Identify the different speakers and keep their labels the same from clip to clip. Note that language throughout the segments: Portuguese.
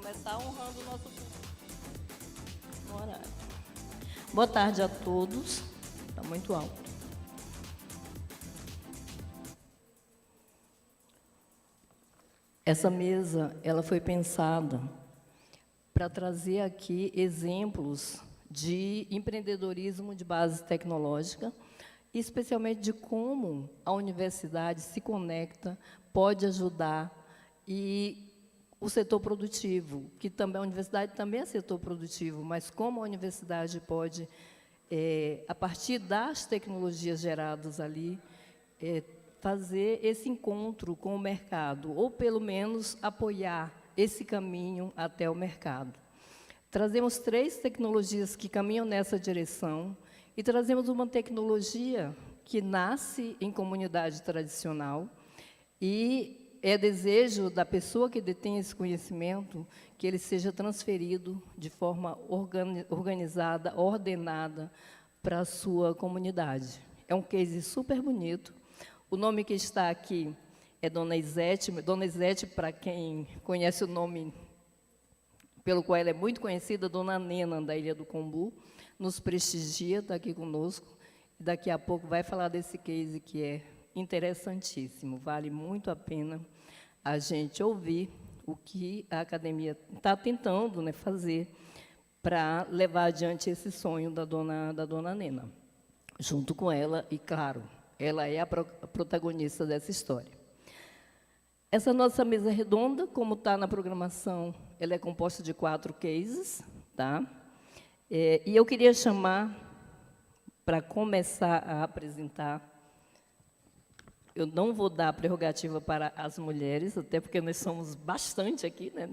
Speaker 1: começar honrando o nosso horário. Boa tarde a todos. Está muito alto. Essa mesa, ela foi pensada para trazer aqui exemplos de empreendedorismo de base tecnológica, especialmente de como a universidade se conecta, pode ajudar, e o setor produtivo, que também a universidade também é setor produtivo, mas como a universidade pode, a partir das tecnologias geradas ali, fazer esse encontro com o mercado, ou pelo menos apoiar esse caminho até o mercado. Trazemos 3 tecnologias que caminham nessa direção e trazemos uma tecnologia que nasce em comunidade tradicional e é desejo da pessoa que detém esse conhecimento que ele seja transferido de forma organizada, ordenada para a sua comunidade. É um case super bonito. O nome que está aqui é Dona Izete. Dona Izete, para quem conhece o nome pelo qual ela é muito conhecida, Dona Nena, da Ilha do Combu, nos prestigia, está aqui conosco. Daqui a pouco vai falar desse case que é interessantíssimo. Vale muito a pena a gente ouvir o que a academia está tentando, né, fazer para levar adiante esse sonho da Dona Nena. Junto com ela, e claro, ela é a protagonista dessa história. Essa nossa mesa redonda, como está na programação, ela é composta de 4 cases, tá? E eu queria chamar, para começar a apresentar, eu não vou dar prerrogativa para as mulheres, até porque nós somos bastante aqui, né,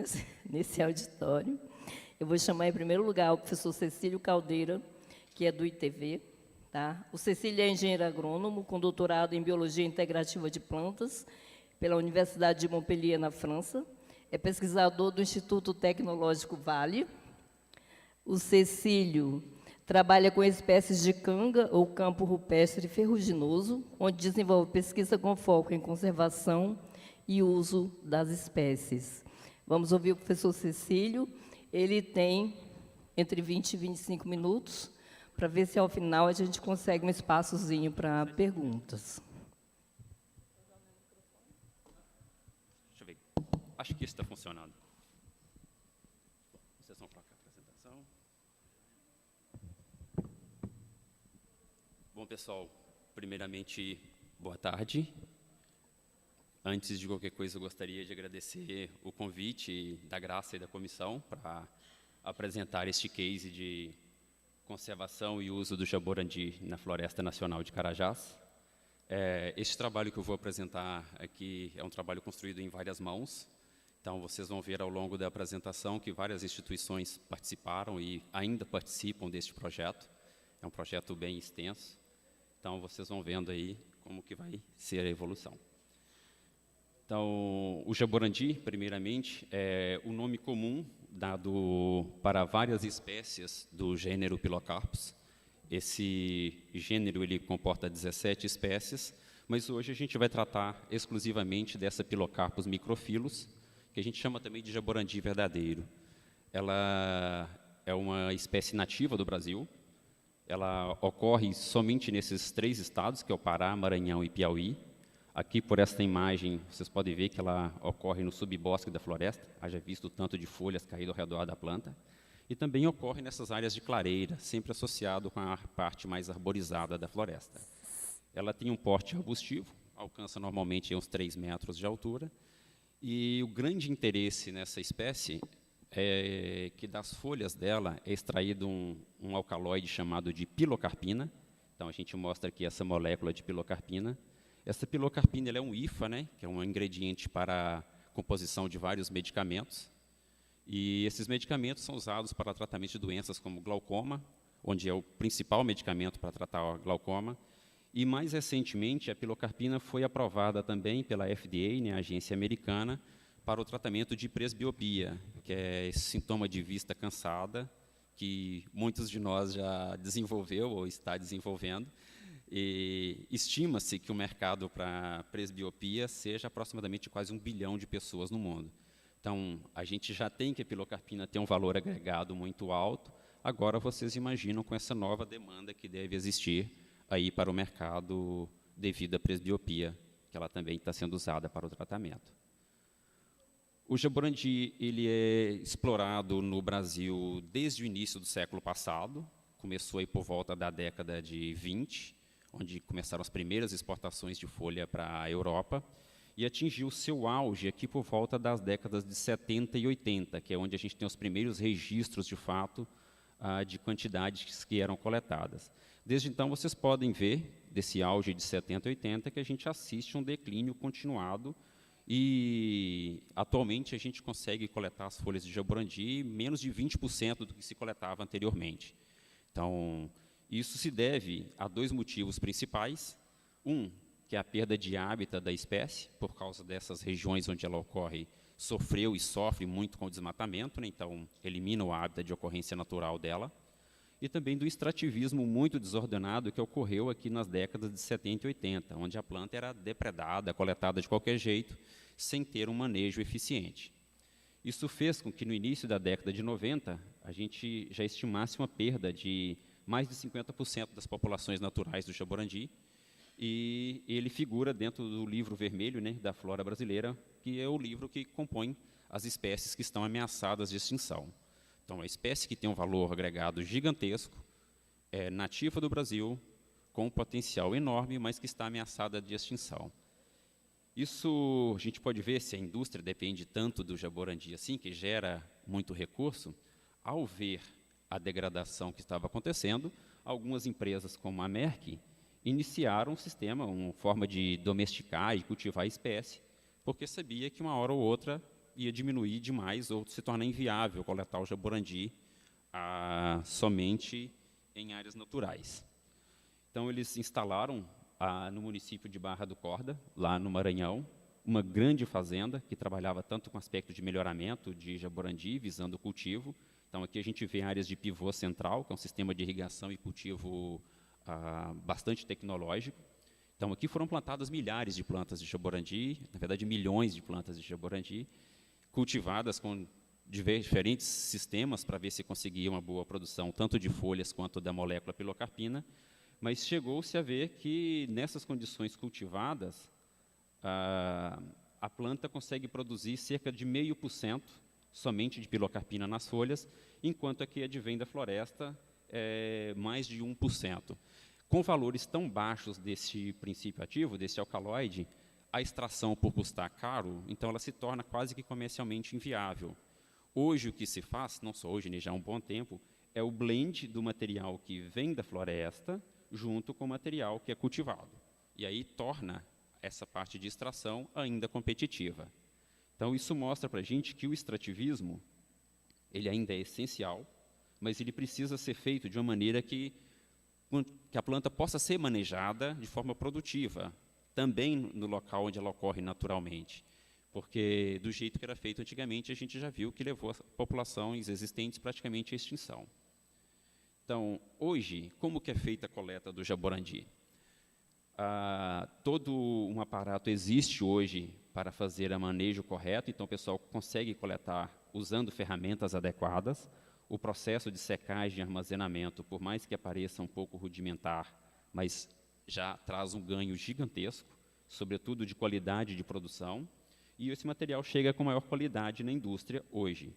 Speaker 1: nesse auditório. Eu vou chamar, em primeiro lugar, o professor Cecílio Caldeira, que é do ITV. Tá? O Cecílio é engenheiro agrônomo, com doutorado em Biologia Integrativa de Plantas, pela Universidade de Montpellier, na França. É pesquisador do Instituto Tecnológico Vale. O Cecílio trabalha com espécies de canga ou campo rupestre ferruginoso, onde desenvolve pesquisa com foco em conservação e uso das espécies. Vamos ouvir o professor Cecílio. Ele tem entre 20 e 25 minutos, para ver se, ao final, a gente consegue um espaçozinho para perguntas.
Speaker 2: Deixa eu ver. Acho que isso está funcionando. Vocês vão colocar a apresentação. Bom, pessoal, primeiramente, boa tarde. Antes de qualquer coisa, eu gostaria de agradecer o convite da Graça e da comissão para apresentar este case de conservação e uso do jaborandi na Floresta Nacional de Carajás. Este trabalho que eu vou apresentar aqui é um trabalho construído em várias mãos. Então, vocês vão ver ao longo da apresentação que várias instituições participaram e ainda participam deste projeto. É um projeto bem extenso. Então, vocês vão vendo aí como que vai ser a evolução. Então, o jaborandi, primeiramente, é o nome comum dado para várias espécies do gênero Pilocarpus. Esse gênero ele comporta 17 espécies, mas hoje a gente vai tratar exclusivamente dessa Pilocarpus microphyllus, que a gente chama também de jaborandi verdadeiro. Ela é uma espécie nativa do Brasil. Ela ocorre somente nesses 3 estados, que é o Pará, Maranhão e Piauí. Aqui, por esta imagem, vocês podem ver que ela ocorre no subbosque da floresta, haja visto o tanto de folhas caídas ao redor da planta, e também ocorre nessas áreas de clareira, sempre associado com a parte mais arborizada da floresta. Ela tem um porte arbustivo, alcança normalmente uns 3 metros de altura, e o grande interesse nessa espécie é que das folhas dela é extraído um alcaloide chamado de pilocarpina. Então, a gente mostra aqui essa molécula de pilocarpina. Essa pilocarpina ela é um IFA, né, que é um ingrediente para a composição de vários medicamentos. E esses medicamentos são usados para tratamento de doenças como glaucoma, onde é o principal medicamento para tratar o glaucoma. E, mais recentemente, a pilocarpina foi aprovada também pela FDA, né, a agência americana, para o tratamento de presbiopia, que é esse sintoma de vista cansada, que muitos de nós já desenvolveu ou está desenvolvendo. E estima-se que o mercado para presbiopia seja aproximadamente quase 1 bilhão de pessoas no mundo. Então, a gente já tem que a pilocarpina tem um valor agregado muito alto, agora vocês imaginam com essa nova demanda que deve existir aí para o mercado devido à presbiopia, que ela também está sendo usada para o tratamento. O jaborandi ele é explorado no Brasil desde o início do século passado, começou aí por volta da década de 20, onde começaram as primeiras exportações de folha para a Europa, e atingiu seu auge aqui por volta das décadas de 70 e 80, que é onde a gente tem os primeiros registros, de fato, de quantidades que eram coletadas. Desde então, vocês podem ver, desse auge de 70 e 80, que a gente assiste um declínio continuado, e atualmente a gente consegue coletar as folhas de jaborandi menos de 20% do que se coletava anteriormente. Então, isso se deve a dois motivos principais. Um, que é a perda de hábitat da espécie, por causa dessas regiões onde ela ocorre, sofreu e sofre muito com o desmatamento, né? Então elimina o hábitat de ocorrência natural dela, e também do extrativismo muito desordenado que ocorreu aqui nas décadas de 70 e 80, onde a planta era depredada, coletada de qualquer jeito, sem ter um manejo eficiente. Isso fez com que, no início da década de 90, a gente já estimasse uma perda de mais de 50% das populações naturais do jaborandi, e ele figura dentro do livro vermelho, né, da flora brasileira, que é o livro que compõe as espécies que estão ameaçadas de extinção. Então, a espécie que tem um valor agregado gigantesco, é nativa do Brasil, com um potencial enorme, mas que está ameaçada de extinção. Isso a gente pode ver se a indústria depende tanto do jaborandi assim, que gera muito recurso. Ao ver a degradação que estava acontecendo, algumas empresas como a Merck iniciaram um sistema, uma forma de domesticar e cultivar a espécie, porque sabia que uma hora ou outra ia diminuir demais ou se tornar inviável coletar o jaborandi somente em áreas naturais. Então, eles instalaram no município de Barra do Corda, lá no Maranhão, uma grande fazenda que trabalhava tanto com aspecto de melhoramento de jaborandi, visando o cultivo. Então, aqui a gente vê áreas de pivô central, que é um sistema de irrigação e cultivo bastante tecnológico. Então, aqui foram plantadas milhares de plantas de jaborandi, na verdade, milhões de plantas de jaborandi, cultivadas com diferentes sistemas para ver se conseguia uma boa produção, tanto de folhas quanto da molécula pilocarpina, mas chegou-se a ver que, nessas condições cultivadas, a planta consegue produzir cerca de 0,5% somente de pilocarpina nas folhas, enquanto a que advém da floresta mais de 1%. Com valores tão baixos desse princípio ativo, desse alcaloide, a extração, por custar caro, então ela se torna quase que comercialmente inviável. Hoje o que se faz, não só hoje, nem já há um bom tempo, é o blend do material que vem da floresta junto com o material que é cultivado. E aí torna essa parte de extração ainda competitiva. Então isso mostra para a gente que o extrativismo ele ainda é essencial, mas ele precisa ser feito de uma maneira que a planta possa ser manejada de forma produtiva, também no local onde ela ocorre naturalmente. Porque, do jeito que era feito antigamente, a gente já viu que levou as populações existentes praticamente à extinção. Então, hoje, como que é feita a coleta do jaborandi? Todo um aparato existe hoje para fazer o manejo correto, então o pessoal consegue coletar usando ferramentas adequadas. O processo de secagem e armazenamento, por mais que apareça um pouco rudimentar, mas já traz um ganho gigantesco, sobretudo de qualidade de produção, e esse material chega com maior qualidade na indústria hoje.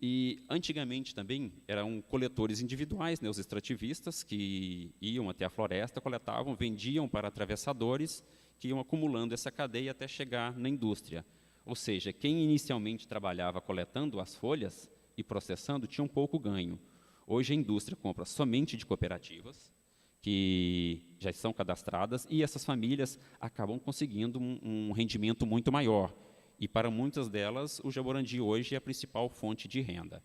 Speaker 2: E, antigamente, também, eram coletores individuais, né, os extrativistas, que iam até a floresta, coletavam, vendiam para atravessadores, que iam acumulando essa cadeia até chegar na indústria. Ou seja, quem inicialmente trabalhava coletando as folhas e processando tinha um pouco ganho. Hoje a indústria compra somente de cooperativas, que já são cadastradas, e essas famílias acabam conseguindo um rendimento muito maior. E para muitas delas, o jaborandi hoje é a principal fonte de renda.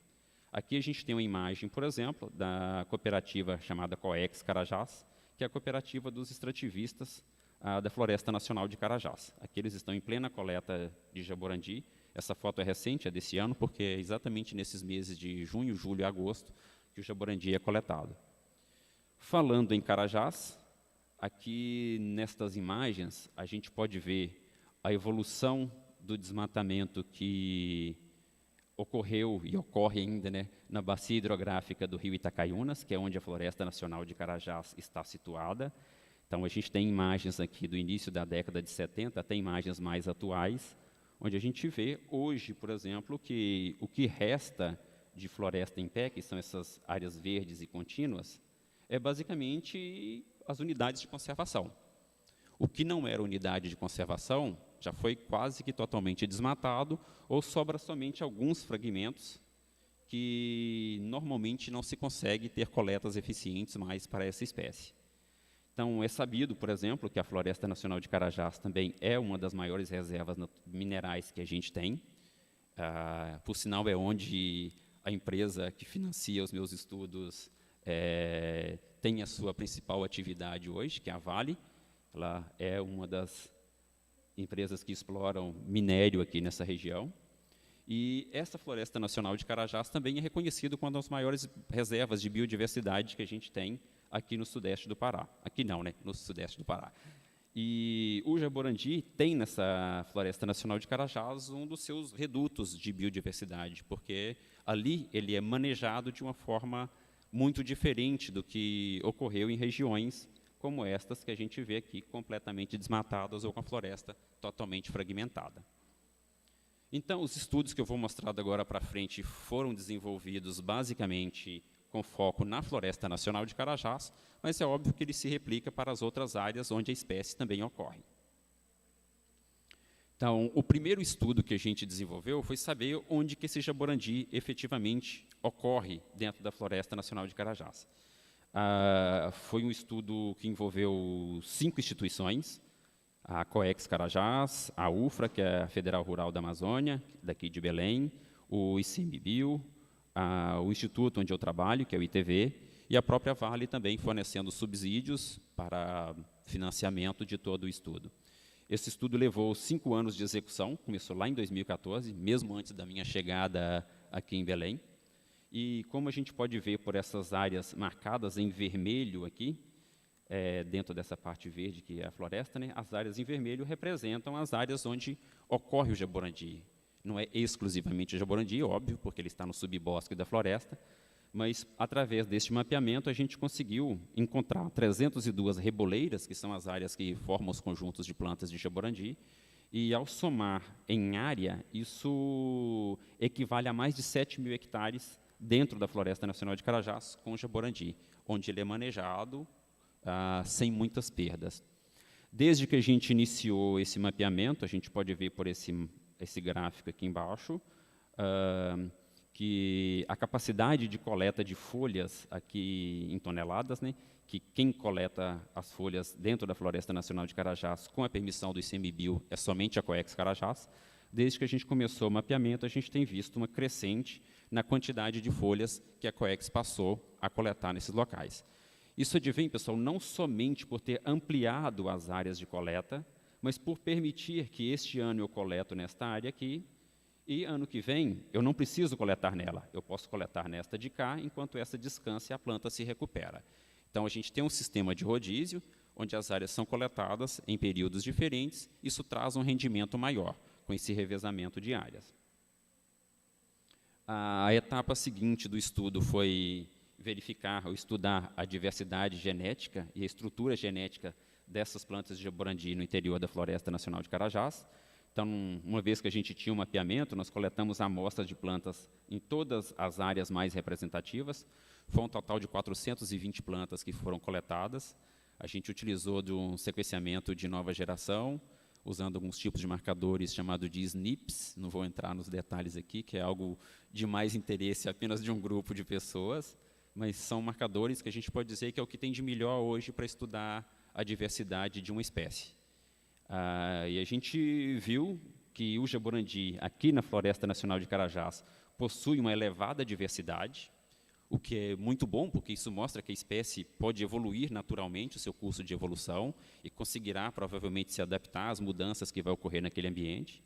Speaker 2: Aqui a gente tem uma imagem, por exemplo, da cooperativa chamada Coex Carajás, que é a cooperativa dos extrativistas da Floresta Nacional de Carajás. Aqui eles estão em plena coleta de jaborandi. Essa foto é recente, é desse ano, porque é exatamente nesses meses de junho, julho e agosto que o jaborandi é coletado. Falando em Carajás, aqui nestas imagens a gente pode ver a evolução do desmatamento que ocorreu e ocorre ainda, né, na bacia hidrográfica do rio Itacaiunas, que é onde a Floresta Nacional de Carajás está situada. Então, a gente tem imagens aqui do início da década de 70, até imagens mais atuais, onde a gente vê hoje, por exemplo, que o que resta de floresta em pé, que são essas áreas verdes e contínuas, é basicamente as unidades de conservação. O que não era unidade de conservação já foi quase que totalmente desmatado, ou sobra somente alguns fragmentos que normalmente não se consegue ter coletas eficientes mais para essa espécie. Então, é sabido, por exemplo, que a Floresta Nacional de Carajás também é uma das maiores reservas minerais que a gente tem. Por sinal, é onde a empresa que financia os meus estudos tem a sua principal atividade hoje, que é a Vale. Ela é uma das empresas que exploram minério aqui nessa região. E essa Floresta Nacional de Carajás também é reconhecida como uma das maiores reservas de biodiversidade que a gente tem aqui no sudeste do Pará. Aqui não, né? No sudeste do Pará. E o Jaborandi tem nessa Floresta Nacional de Carajás um dos seus redutos de biodiversidade, porque ali ele é manejado de uma forma muito diferente do que ocorreu em regiões como estas que a gente vê aqui, completamente desmatadas ou com a floresta totalmente fragmentada. Então, os estudos que eu vou mostrar agora para frente foram desenvolvidos basicamente com foco na Floresta Nacional de Carajás, mas é óbvio que ele se replica para as outras áreas onde a espécie também ocorre. Então, o primeiro estudo que a gente desenvolveu foi saber onde que esse jaborandi efetivamente ocorre dentro da Floresta Nacional de Carajás. Foi um estudo que envolveu 5 instituições, a COEX Carajás, a UFRA, que é a Federal Rural da Amazônia, daqui de Belém, o ICMBio, o instituto onde eu trabalho, que é o ITV, e a própria Vale também fornecendo subsídios para financiamento de todo o estudo. Esse estudo levou 5 anos de execução, começou lá em 2014, mesmo antes da minha chegada aqui em Belém. E como a gente pode ver por essas áreas marcadas em vermelho aqui, dentro dessa parte verde que é a floresta, né, as áreas em vermelho representam as áreas onde ocorre o jaborandi. Não é exclusivamente o jaborandi, óbvio, porque ele está no subbosque da floresta, mas através deste mapeamento a gente conseguiu encontrar 302 reboleiras, que são as áreas que formam os conjuntos de plantas de jaborandi, e ao somar em área, isso equivale a mais de 7.000 hectares dentro da Floresta Nacional de Carajás com jaborandi, onde ele é manejado sem muitas perdas. Desde que a gente iniciou esse mapeamento, a gente pode ver por esse gráfico aqui embaixo, que a capacidade de coleta de folhas aqui em toneladas, né, que quem coleta as folhas dentro da Floresta Nacional de Carajás, com a permissão do ICMBio, é somente a COEX Carajás. Desde que a gente começou o mapeamento, a gente tem visto uma crescente na quantidade de folhas que a COEX passou a coletar nesses locais. Isso advém, pessoal, não somente por ter ampliado as áreas de coleta, mas por permitir que este ano eu coleto nesta área aqui, e ano que vem eu não preciso coletar nela, eu posso coletar nesta de cá, enquanto essa descansa e a planta se recupera. Então, a gente tem um sistema de rodízio, onde as áreas são coletadas em períodos diferentes, isso traz um rendimento maior, com esse revezamento de áreas. A etapa seguinte do estudo foi verificar ou estudar a diversidade genética e a estrutura genética dessas plantas de jaborandi no interior da Floresta Nacional de Carajás. Então, uma vez que a gente tinha um mapeamento, nós coletamos amostras de plantas em todas as áreas mais representativas. Foi um total de 420 plantas que foram coletadas. A gente utilizou de um sequenciamento de nova geração, usando alguns tipos de marcadores chamados de SNPs, não vou entrar nos detalhes aqui, que é algo de mais interesse apenas de um grupo de pessoas, mas são marcadores que a gente pode dizer que é o que tem de melhor hoje para estudar a diversidade de uma espécie. E a gente viu que o jaborandi, aqui na Floresta Nacional de Carajás, possui uma elevada diversidade, o que é muito bom, porque isso mostra que a espécie pode evoluir naturalmente o seu curso de evolução e conseguirá, provavelmente, se adaptar às mudanças que vai ocorrer naquele ambiente.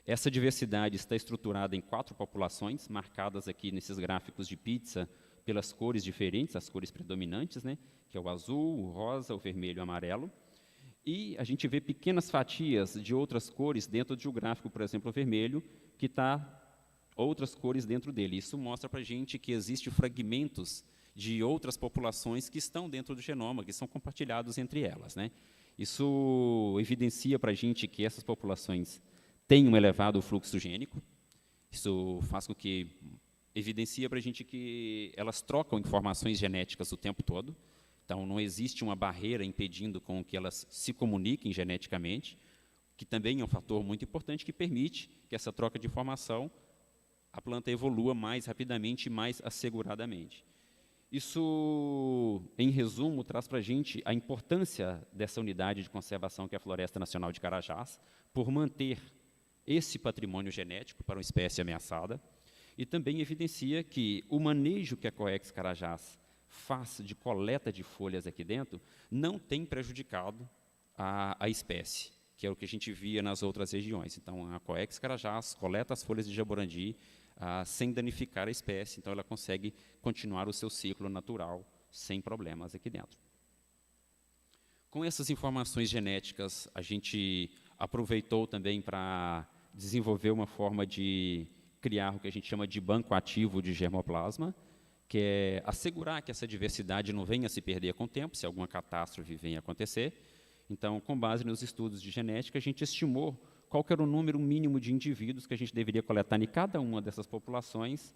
Speaker 2: Essa diversidade está estruturada em 4 populações, marcadas aqui nesses gráficos de pizza, pelas cores diferentes, as cores predominantes, né, que é o azul, o rosa, o vermelho e o amarelo. E a gente vê pequenas fatias de outras cores dentro do gráfico, por exemplo, o vermelho, que está outras cores dentro dele. Isso mostra para a gente que existem fragmentos de outras populações que estão dentro do genoma, que são compartilhados entre elas, né? Isso evidencia para a gente que essas populações têm um elevado fluxo gênico. Isso faz com que evidencia para a gente que elas trocam informações genéticas o tempo todo. Então, não existe uma barreira impedindo com que elas se comuniquem geneticamente, que também é um fator muito importante que permite que essa troca de informação, a planta evolua mais rapidamente e mais asseguradamente. Isso, em resumo, traz para a gente a importância dessa unidade de conservação que é a Floresta Nacional de Carajás, por manter esse patrimônio genético para uma espécie ameaçada, e também evidencia que o manejo que a Coex Carajás faz de coleta de folhas aqui dentro não tem prejudicado a espécie, que é o que a gente via nas outras regiões. Então, a Coex Carajás coleta as folhas de jaborandi sem danificar a espécie, então ela consegue continuar o seu ciclo natural sem problemas aqui dentro. Com essas informações genéticas, a gente aproveitou também para desenvolver uma forma de criar o que a gente chama de banco ativo de germoplasma, que é assegurar que essa diversidade não venha a se perder com o tempo, se alguma catástrofe venha a acontecer. Então, com base nos estudos de genética, a gente estimou qual que era o número mínimo de indivíduos que a gente deveria coletar em cada uma dessas populações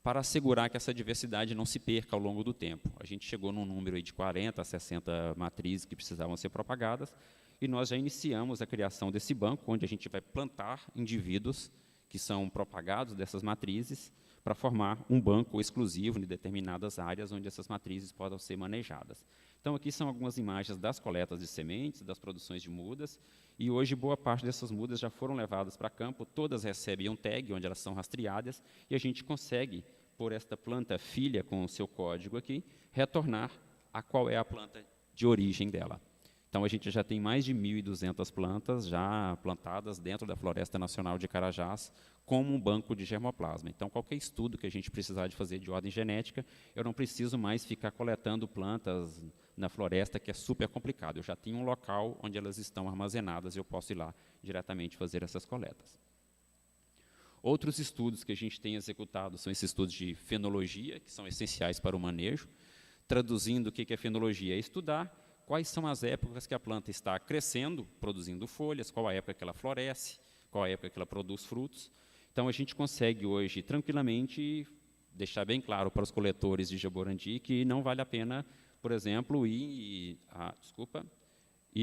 Speaker 2: para assegurar que essa diversidade não se perca ao longo do tempo. A gente chegou num número aí de 40 a 60 matrizes que precisavam ser propagadas, e nós já iniciamos a criação desse banco, onde a gente vai plantar indivíduos que são propagados dessas matrizes para formar um banco exclusivo em determinadas áreas onde essas matrizes possam ser manejadas. Então, aqui são algumas imagens das coletas de sementes, das produções de mudas, e hoje boa parte dessas mudas já foram levadas para campo, todas recebem um tag, onde elas são rastreadas, e a gente consegue, por esta planta filha com o seu código aqui, retornar a qual é a planta de origem dela. Então, a gente já tem mais de 1.200 plantas já plantadas dentro da Floresta Nacional de Carajás como um banco de germoplasma. Então, qualquer estudo que a gente precisar de fazer de ordem genética, eu não preciso mais ficar coletando plantas na floresta, que é super complicado. Eu já tenho um local onde elas estão armazenadas e eu posso ir lá diretamente fazer essas coletas. Outros estudos que a gente tem executado são esses estudos de fenologia, que são essenciais para o manejo. Traduzindo, o que é fenologia? É estudar quais são as épocas que a planta está crescendo, produzindo folhas, qual a época que ela floresce, qual a época que ela produz frutos. Então, a gente consegue hoje, tranquilamente, deixar bem claro para os coletores de jaborandi que não vale a pena, por exemplo, ir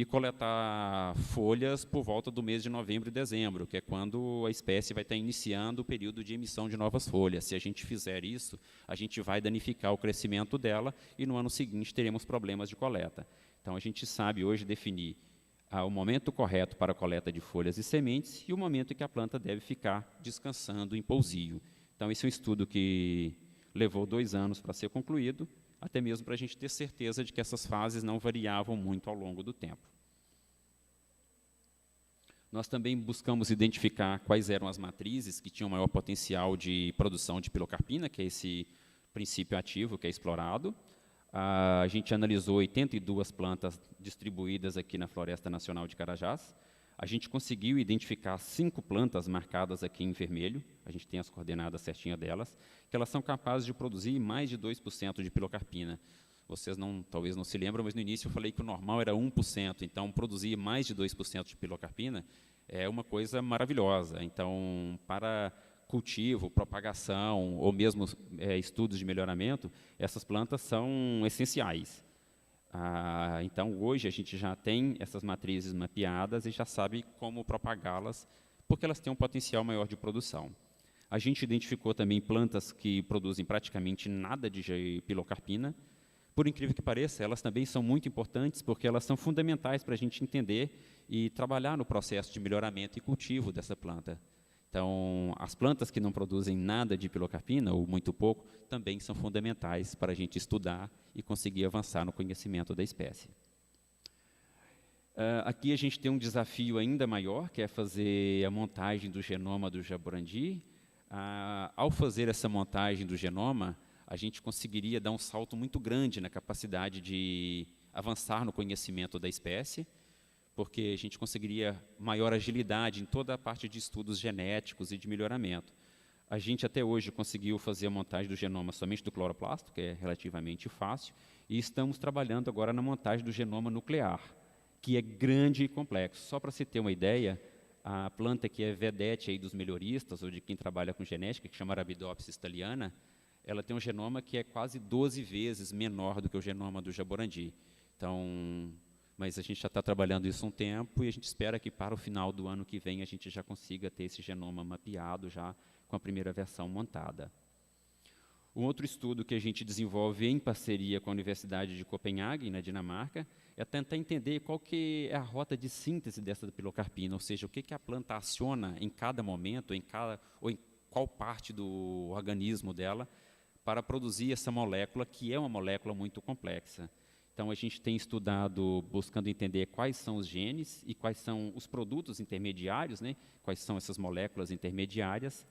Speaker 2: coletar folhas por volta do mês de novembro e dezembro, que é quando a espécie vai estar iniciando o período de emissão de novas folhas. Se a gente fizer isso, a gente vai danificar o crescimento dela e no ano seguinte teremos problemas de coleta. Então, a gente sabe hoje definir o momento correto para a coleta de folhas e sementes e o momento em que a planta deve ficar descansando em pousio. Então, esse é um estudo que levou 2 anos para ser concluído, até mesmo para a gente ter certeza de que essas fases não variavam muito ao longo do tempo. Nós também buscamos identificar quais eram as matrizes que tinham maior potencial de produção de pilocarpina, que é esse princípio ativo que é explorado. A gente analisou 82 plantas distribuídas aqui na Floresta Nacional de Carajás. A gente conseguiu identificar 5 plantas marcadas aqui em vermelho, a gente tem as coordenadas certinhas delas, que elas são capazes de produzir mais de 2% de pilocarpina. Vocês talvez não se lembram, mas no início eu falei que o normal era 1%, então produzir mais de 2% de pilocarpina é uma coisa maravilhosa. Então, para cultivo, propagação, ou mesmo estudos de melhoramento, essas plantas são essenciais. Então, hoje, a gente já tem essas matrizes mapeadas e já sabe como propagá-las, porque elas têm um potencial maior de produção. A gente identificou também plantas que produzem praticamente nada de pilocarpina. Por incrível que pareça, elas também são muito importantes, porque elas são fundamentais para a gente entender e trabalhar no processo de melhoramento e cultivo dessa planta. Então, as plantas que não produzem nada de pilocarpina, ou muito pouco, também são fundamentais para a gente estudar e conseguir avançar no conhecimento da espécie. Aqui a gente tem um desafio ainda maior, que é fazer a montagem do genoma do jaborandi. Ao fazer essa montagem do genoma, a gente conseguiria dar um salto muito grande na capacidade de avançar no conhecimento da espécie, porque a gente conseguiria maior agilidade em toda a parte de estudos genéticos e de melhoramento. A gente até hoje conseguiu fazer a montagem do genoma somente do cloroplasto, que é relativamente fácil, e estamos trabalhando agora na montagem do genoma nuclear, que é grande e complexo. Só para se ter uma ideia, a planta que é vedete aí dos melhoristas, ou de quem trabalha com genética, que chama Arabidopsis thaliana, ela tem um genoma que é quase 12 vezes menor do que o genoma do jaborandi. Então, mas a gente já está trabalhando isso um tempo e a gente espera que para o final do ano que vem a gente já consiga ter esse genoma mapeado já com a primeira versão montada. Um outro estudo que a gente desenvolve em parceria com a Universidade de Copenhague, na Dinamarca, é tentar entender qual que é a rota de síntese dessa pilocarpina, ou seja, o que a planta aciona em cada momento, ou em qual parte do organismo dela, para produzir essa molécula, que é uma molécula muito complexa. Então, a gente tem estudado, buscando entender quais são os genes e quais são os produtos intermediários, né, quais são essas moléculas intermediárias,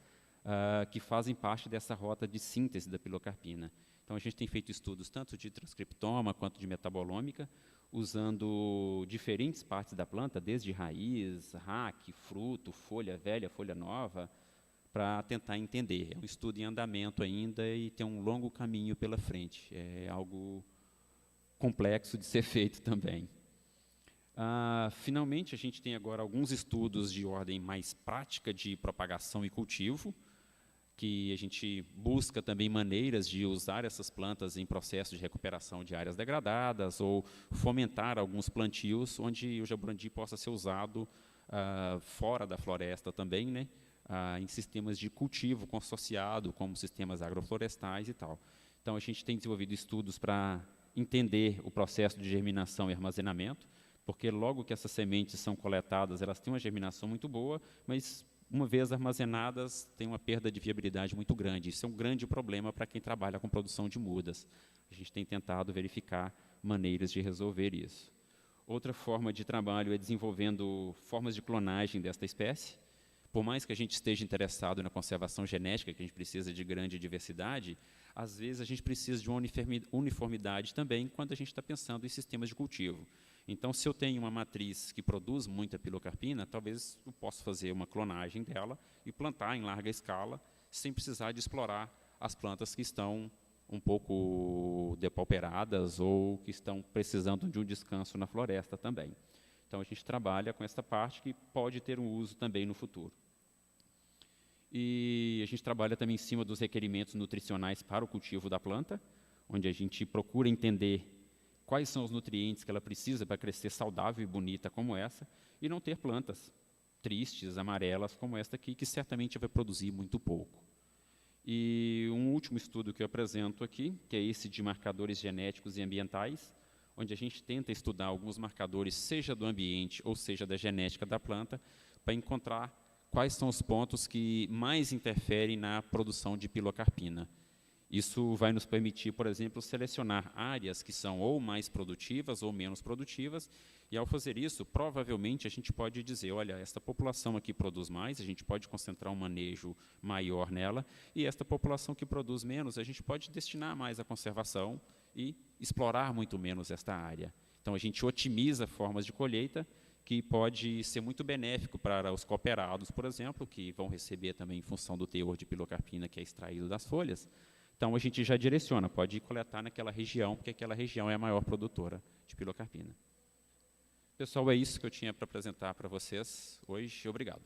Speaker 2: que fazem parte dessa rota de síntese da pilocarpina. Então, a gente tem feito estudos tanto de transcriptoma quanto de metabolômica, usando diferentes partes da planta, desde raiz, raque, fruto, folha velha, folha nova, para tentar entender. É um estudo em andamento ainda e tem um longo caminho pela frente. É algo complexo de ser feito também. Finalmente, a gente tem agora alguns estudos de ordem mais prática de propagação e cultivo, que a gente busca também maneiras de usar essas plantas em processos de recuperação de áreas degradadas ou fomentar alguns plantios onde o jaborandi possa ser usado fora da floresta também, né, em sistemas de cultivo consorciado, como sistemas agroflorestais e tal. Então, a gente tem desenvolvido estudos para entender o processo de germinação e armazenamento, porque logo que essas sementes são coletadas, elas têm uma germinação muito boa, mas uma vez armazenadas, tem uma perda de viabilidade muito grande. Isso é um grande problema para quem trabalha com produção de mudas. A gente tem tentado verificar maneiras de resolver isso. Outra forma de trabalho é desenvolvendo formas de clonagem desta espécie. Por mais que a gente esteja interessado na conservação genética, que a gente precisa de grande diversidade, às vezes a gente precisa de uma uniformidade também quando a gente está pensando em sistemas de cultivo. Então, se eu tenho uma matriz que produz muita pilocarpina, talvez eu possa fazer uma clonagem dela e plantar em larga escala, sem precisar de explorar as plantas que estão um pouco depauperadas ou que estão precisando de um descanso na floresta também. Então, a gente trabalha com essa parte que pode ter um uso também no futuro. E a gente trabalha também em cima dos requerimentos nutricionais para o cultivo da planta, onde a gente procura entender quais são os nutrientes que ela precisa para crescer saudável e bonita como essa, e não ter plantas tristes, amarelas como esta aqui, que certamente vai produzir muito pouco. E um último estudo que eu apresento aqui, que é esse de marcadores genéticos e ambientais, onde a gente tenta estudar alguns marcadores, seja do ambiente ou seja da genética da planta, para encontrar quais são os pontos que mais interferem na produção de pilocarpina. Isso vai nos permitir, por exemplo, selecionar áreas que são ou mais produtivas ou menos produtivas, e ao fazer isso, provavelmente a gente pode dizer, olha, esta população aqui produz mais, a gente pode concentrar um manejo maior nela, e esta população que produz menos, a gente pode destinar mais à conservação e explorar muito menos esta área. Então, a gente otimiza formas de colheita, que pode ser muito benéfico para os cooperados, por exemplo, que vão receber também em função do teor de pilocarpina que é extraído das folhas. Então, a gente já direciona, pode ir coletar naquela região, porque aquela região é a maior produtora de pilocarpina. Pessoal, é isso que eu tinha para apresentar para vocês hoje. Obrigado.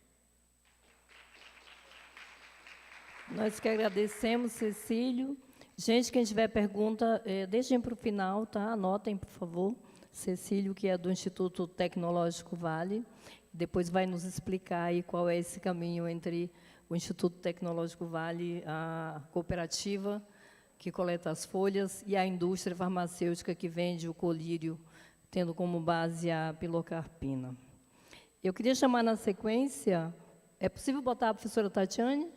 Speaker 1: Nós que agradecemos, Cecílio. Gente, quem tiver pergunta, deixem para o final, tá? Anotem, por favor. Cecílio, que é do Instituto Tecnológico Vale, depois vai nos explicar aí qual é esse caminho entre o Instituto Tecnológico Vale, a cooperativa que coleta as folhas e a indústria farmacêutica que vende o colírio, tendo como base a pilocarpina. Eu queria chamar na sequência, é possível botar a professora Tatiane?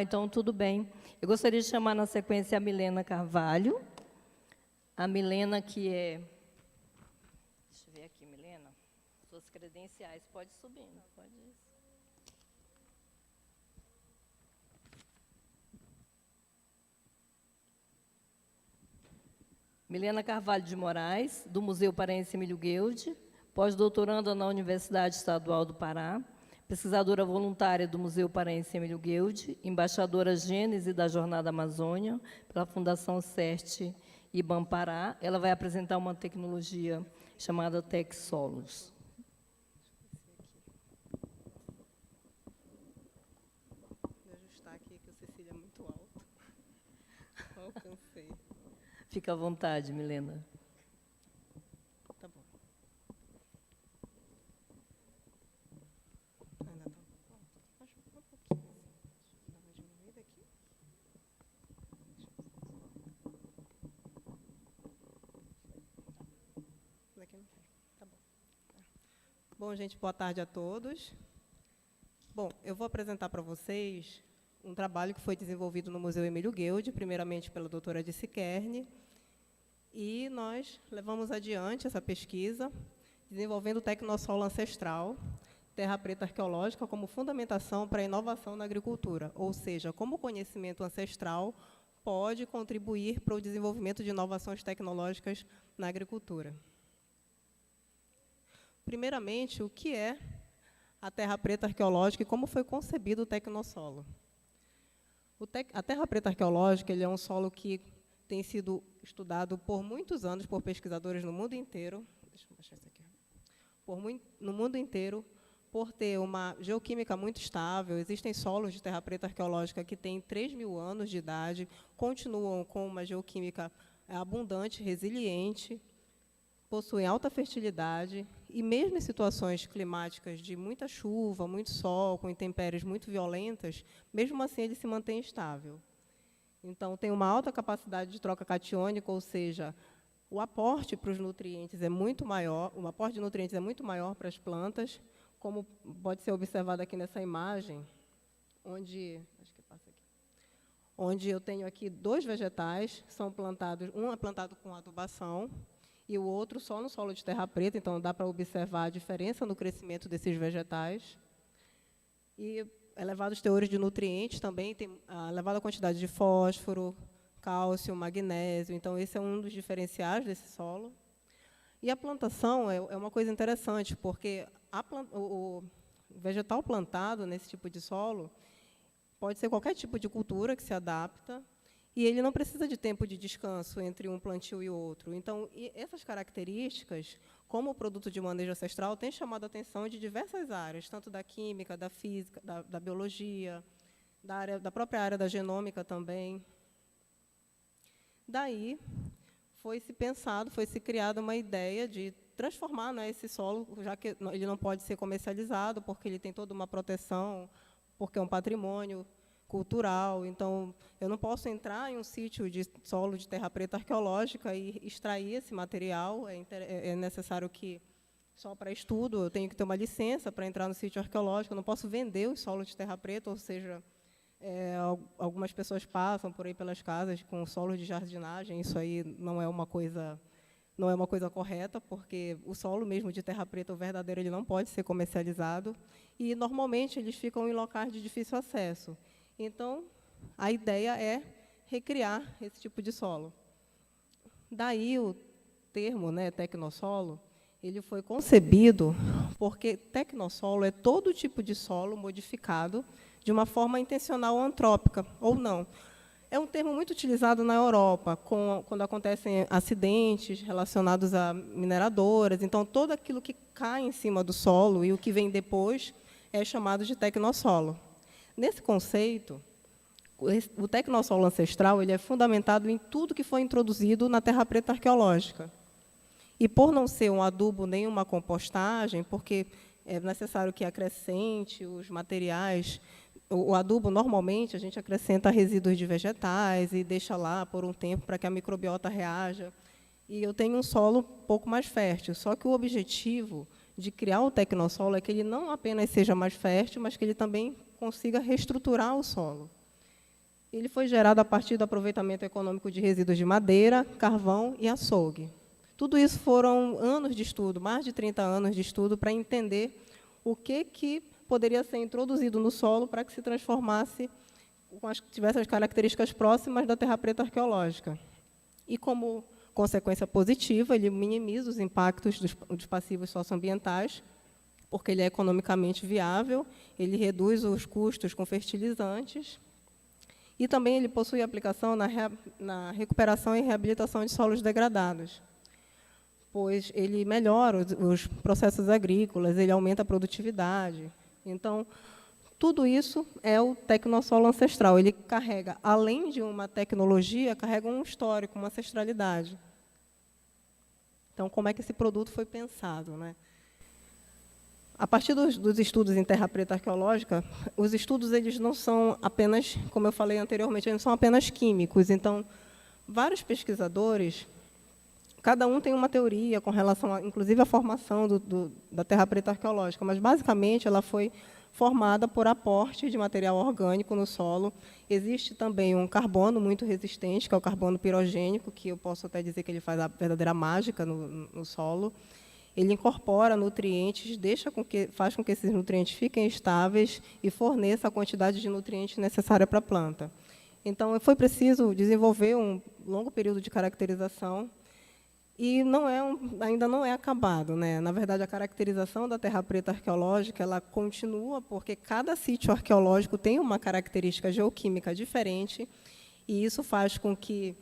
Speaker 1: Então tudo bem. Eu gostaria de chamar na sequência a Milena Carvalho. A Milena, que é... Deixa eu ver aqui, Milena. Suas credenciais, pode subir, pode ir. Milena Carvalho de Moraes, do Museu Paraense Emílio Guild, pós-doutoranda na Universidade Estadual do Pará, pesquisadora voluntária do Museu Paraense Emílio Guild, embaixadora gênese da Jornada Amazônia, pela Fundação CERT IBAM Pará. Ela vai apresentar uma tecnologia chamada TechSolos.
Speaker 3: Vou ajustar aqui, que o Cecília é muito alto. Alcancei.
Speaker 1: Fica à vontade, Milena.
Speaker 3: Tá bom. Ainda tá alto. Baixa um pouquinho assim. Dá uma diminuída aqui. Daqui não quero. Tá bom. Bom, gente, boa tarde a todos. Bom, eu vou apresentar para vocês um trabalho que foi desenvolvido no Museu Emílio Guild, primeiramente pela doutora Dice Kern, e nós levamos adiante essa pesquisa, desenvolvendo o Tecnosolo Ancestral, terra preta arqueológica, como fundamentação para a inovação na agricultura, ou seja, como o conhecimento ancestral pode contribuir para o desenvolvimento de inovações tecnológicas na agricultura. Primeiramente, o que é a terra preta arqueológica e como foi concebido o Tecnosolo? A terra preta arqueológica ele é um solo que tem sido estudado por muitos anos por pesquisadores no mundo inteiro. Deixa eu baixar isso aqui. No mundo inteiro, por ter uma geoquímica muito estável. Existem solos de terra preta arqueológica que têm 3.000 anos de idade, continuam com uma geoquímica abundante, resiliente, possuem alta fertilidade e, mesmo em situações climáticas de muita chuva, muito sol, com intempéries muito violentas, mesmo assim ele se mantém estável. Então, tem uma alta capacidade de troca catiônica, ou seja, o aporte para os nutrientes é muito maior, o aporte de nutrientes é muito maior para as plantas, como pode ser observado aqui nessa imagem, onde eu tenho aqui 2 vegetais, são plantados, um é plantado com adubação, e o outro só no solo de terra preta, então dá para observar a diferença no crescimento desses vegetais. E elevados teores de nutrientes também, tem a elevada quantidade de fósforo, cálcio, magnésio, então esse é um dos diferenciais desse solo. E a plantação é uma coisa interessante, porque o vegetal plantado nesse tipo de solo pode ser qualquer tipo de cultura que se adapta, e ele não precisa de tempo de descanso entre um plantio e outro. Então, essas características, como o produto de manejo ancestral, tem chamado a atenção de diversas áreas, tanto da química, da física, da biologia, da própria área da genômica também. Daí, foi se criada uma ideia de transformar, né, esse solo, já que ele não pode ser comercializado, porque ele tem toda uma proteção, porque é um patrimônio cultural. Então, eu não posso entrar em um sítio de solo de terra preta arqueológica e extrair esse material. É necessário que, só para estudo, eu tenho que ter uma licença para entrar no sítio arqueológico. Eu não posso vender os solos de terra preta, ou seja, algumas pessoas passam por aí pelas casas com solos de jardinagem. Isso aí não é uma coisa correta, porque o solo mesmo de terra preta, o verdadeiro, ele não pode ser comercializado. E, normalmente, eles ficam em locais de difícil acesso. Então, a ideia é recriar esse tipo de solo. Daí o termo, né, tecnossolo, ele foi concebido porque tecnossolo é todo tipo de solo modificado de uma forma intencional ou antrópica, ou não. É um termo muito utilizado na Europa, quando acontecem acidentes relacionados a mineradoras. Então, todo aquilo que cai em cima do solo e o que vem depois é chamado de tecnossolo. Nesse conceito, o tecnossolo ancestral ele é fundamentado em tudo que foi introduzido na terra preta arqueológica. E, por não ser um adubo nem uma compostagem, porque é necessário que acrescente os materiais, o adubo, normalmente, a gente acrescenta resíduos de vegetais e deixa lá por um tempo para que a microbiota reaja. E eu tenho um solo um pouco mais fértil. Só que o objetivo de criar o tecnossolo é que ele não apenas seja mais fértil, mas que ele também consiga reestruturar o solo. Ele foi gerado a partir do aproveitamento econômico de resíduos de madeira, carvão e açougue. Tudo isso foram anos de estudo, mais de 30 anos de estudo, para entender o que poderia ser introduzido no solo para que se transformasse, tivesse as características próximas da terra preta arqueológica. E como consequência positiva, ele minimiza os impactos dos passivos socioambientais, porque ele é economicamente viável, ele reduz os custos com fertilizantes, e também ele possui aplicação na recuperação e reabilitação de solos degradados, pois ele melhora os processos agrícolas, ele aumenta a produtividade. Então, tudo isso é o tecnossolo ancestral. Ele carrega, além de uma tecnologia, carrega um histórico, uma ancestralidade. Então, como é que esse produto foi pensado, né? A partir dos estudos em terra preta arqueológica, os estudos eles não são apenas, como eu falei anteriormente, eles não são apenas químicos. Então, vários pesquisadores, cada um tem uma teoria com relação, inclusive, à formação da terra preta arqueológica, mas, basicamente, ela foi formada por aporte de material orgânico no solo. Existe também um carbono muito resistente, que é o carbono pirogênico, que eu posso até dizer que ele faz a verdadeira mágica no solo. Ele incorpora nutrientes, faz com que esses nutrientes fiquem estáveis e forneça a quantidade de nutrientes necessária para a planta. Então, foi preciso desenvolver um longo período de caracterização e ainda não é acabado, né? Na verdade, a caracterização da terra preta arqueológica ela continua, porque cada sítio arqueológico tem uma característica geoquímica diferente, e isso faz com que,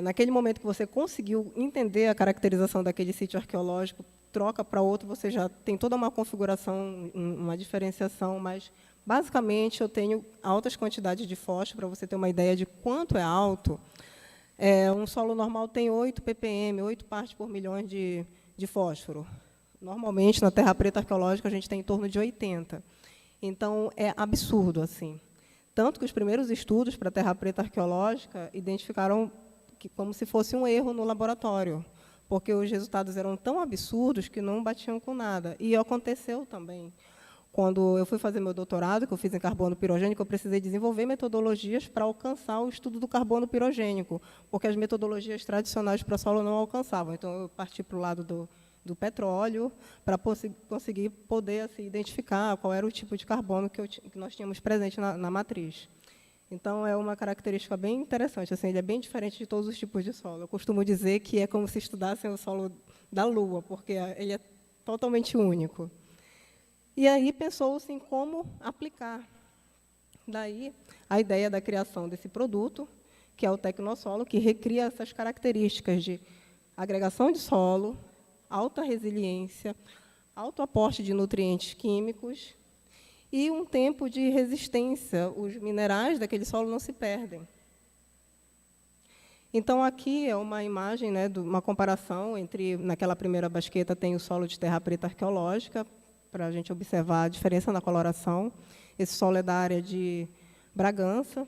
Speaker 3: naquele momento que você conseguiu entender a caracterização daquele sítio arqueológico, troca para outro, você já tem toda uma configuração, uma diferenciação, mas, basicamente, eu tenho altas quantidades de fósforo, para você ter uma ideia de quanto é alto. Um solo normal tem 8 ppm, 8 partes por milhão de fósforo. Normalmente, na terra preta arqueológica, a gente tem em torno de 80. Então, é absurdo, assim. Tanto que os primeiros estudos para a terra preta arqueológica identificaram como se fosse um erro no laboratório, porque os resultados eram tão absurdos que não batiam com nada. E aconteceu também. Quando eu fui fazer meu doutorado, que eu fiz em carbono pirogênico, eu precisei desenvolver metodologias para alcançar o estudo do carbono pirogênico, porque as metodologias tradicionais para solo não alcançavam. Então, eu parti para o lado do petróleo para conseguir poder assim, identificar qual era o tipo de carbono que nós tínhamos presente na matriz. Então, é uma característica bem interessante. Assim, ele é bem diferente de todos os tipos de solo. Eu costumo dizer que é como se estudassem o solo da Lua, porque ele é totalmente único. E aí pensou-se em como aplicar. Daí a ideia da criação desse produto, que é o tecnossolo, que recria essas características de agregação de solo, alta resiliência, alto aporte de nutrientes químicos e um tempo de resistência. Os minerais daquele solo não se perdem. Então, aqui é uma imagem, né, de uma comparação entre, naquela primeira basqueta, tem o solo de terra preta arqueológica, para a gente observar a diferença na coloração. Esse solo é da área de Bragança.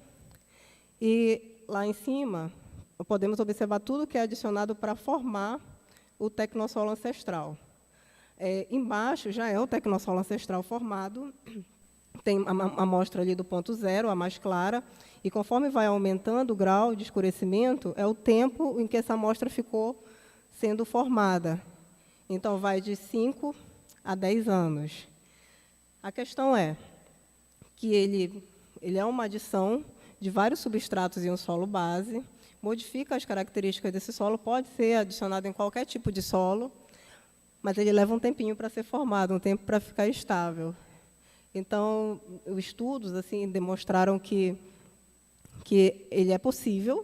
Speaker 3: E, lá em cima, podemos observar tudo que é adicionado para formar o tecnossolo ancestral. Embaixo já é o tecnossolo ancestral formado, tem a amostra ali do ponto zero, a mais clara, e conforme vai aumentando o grau de escurecimento, é o tempo em que essa amostra ficou sendo formada. Então, vai de 5 a 10 anos. A questão é que ele é uma adição de vários substratos em um solo base, modifica as características desse solo, pode ser adicionado em qualquer tipo de solo, mas ele leva um tempinho para ser formado, um tempo para ficar estável. Então, os estudos assim, demonstraram que ele é possível,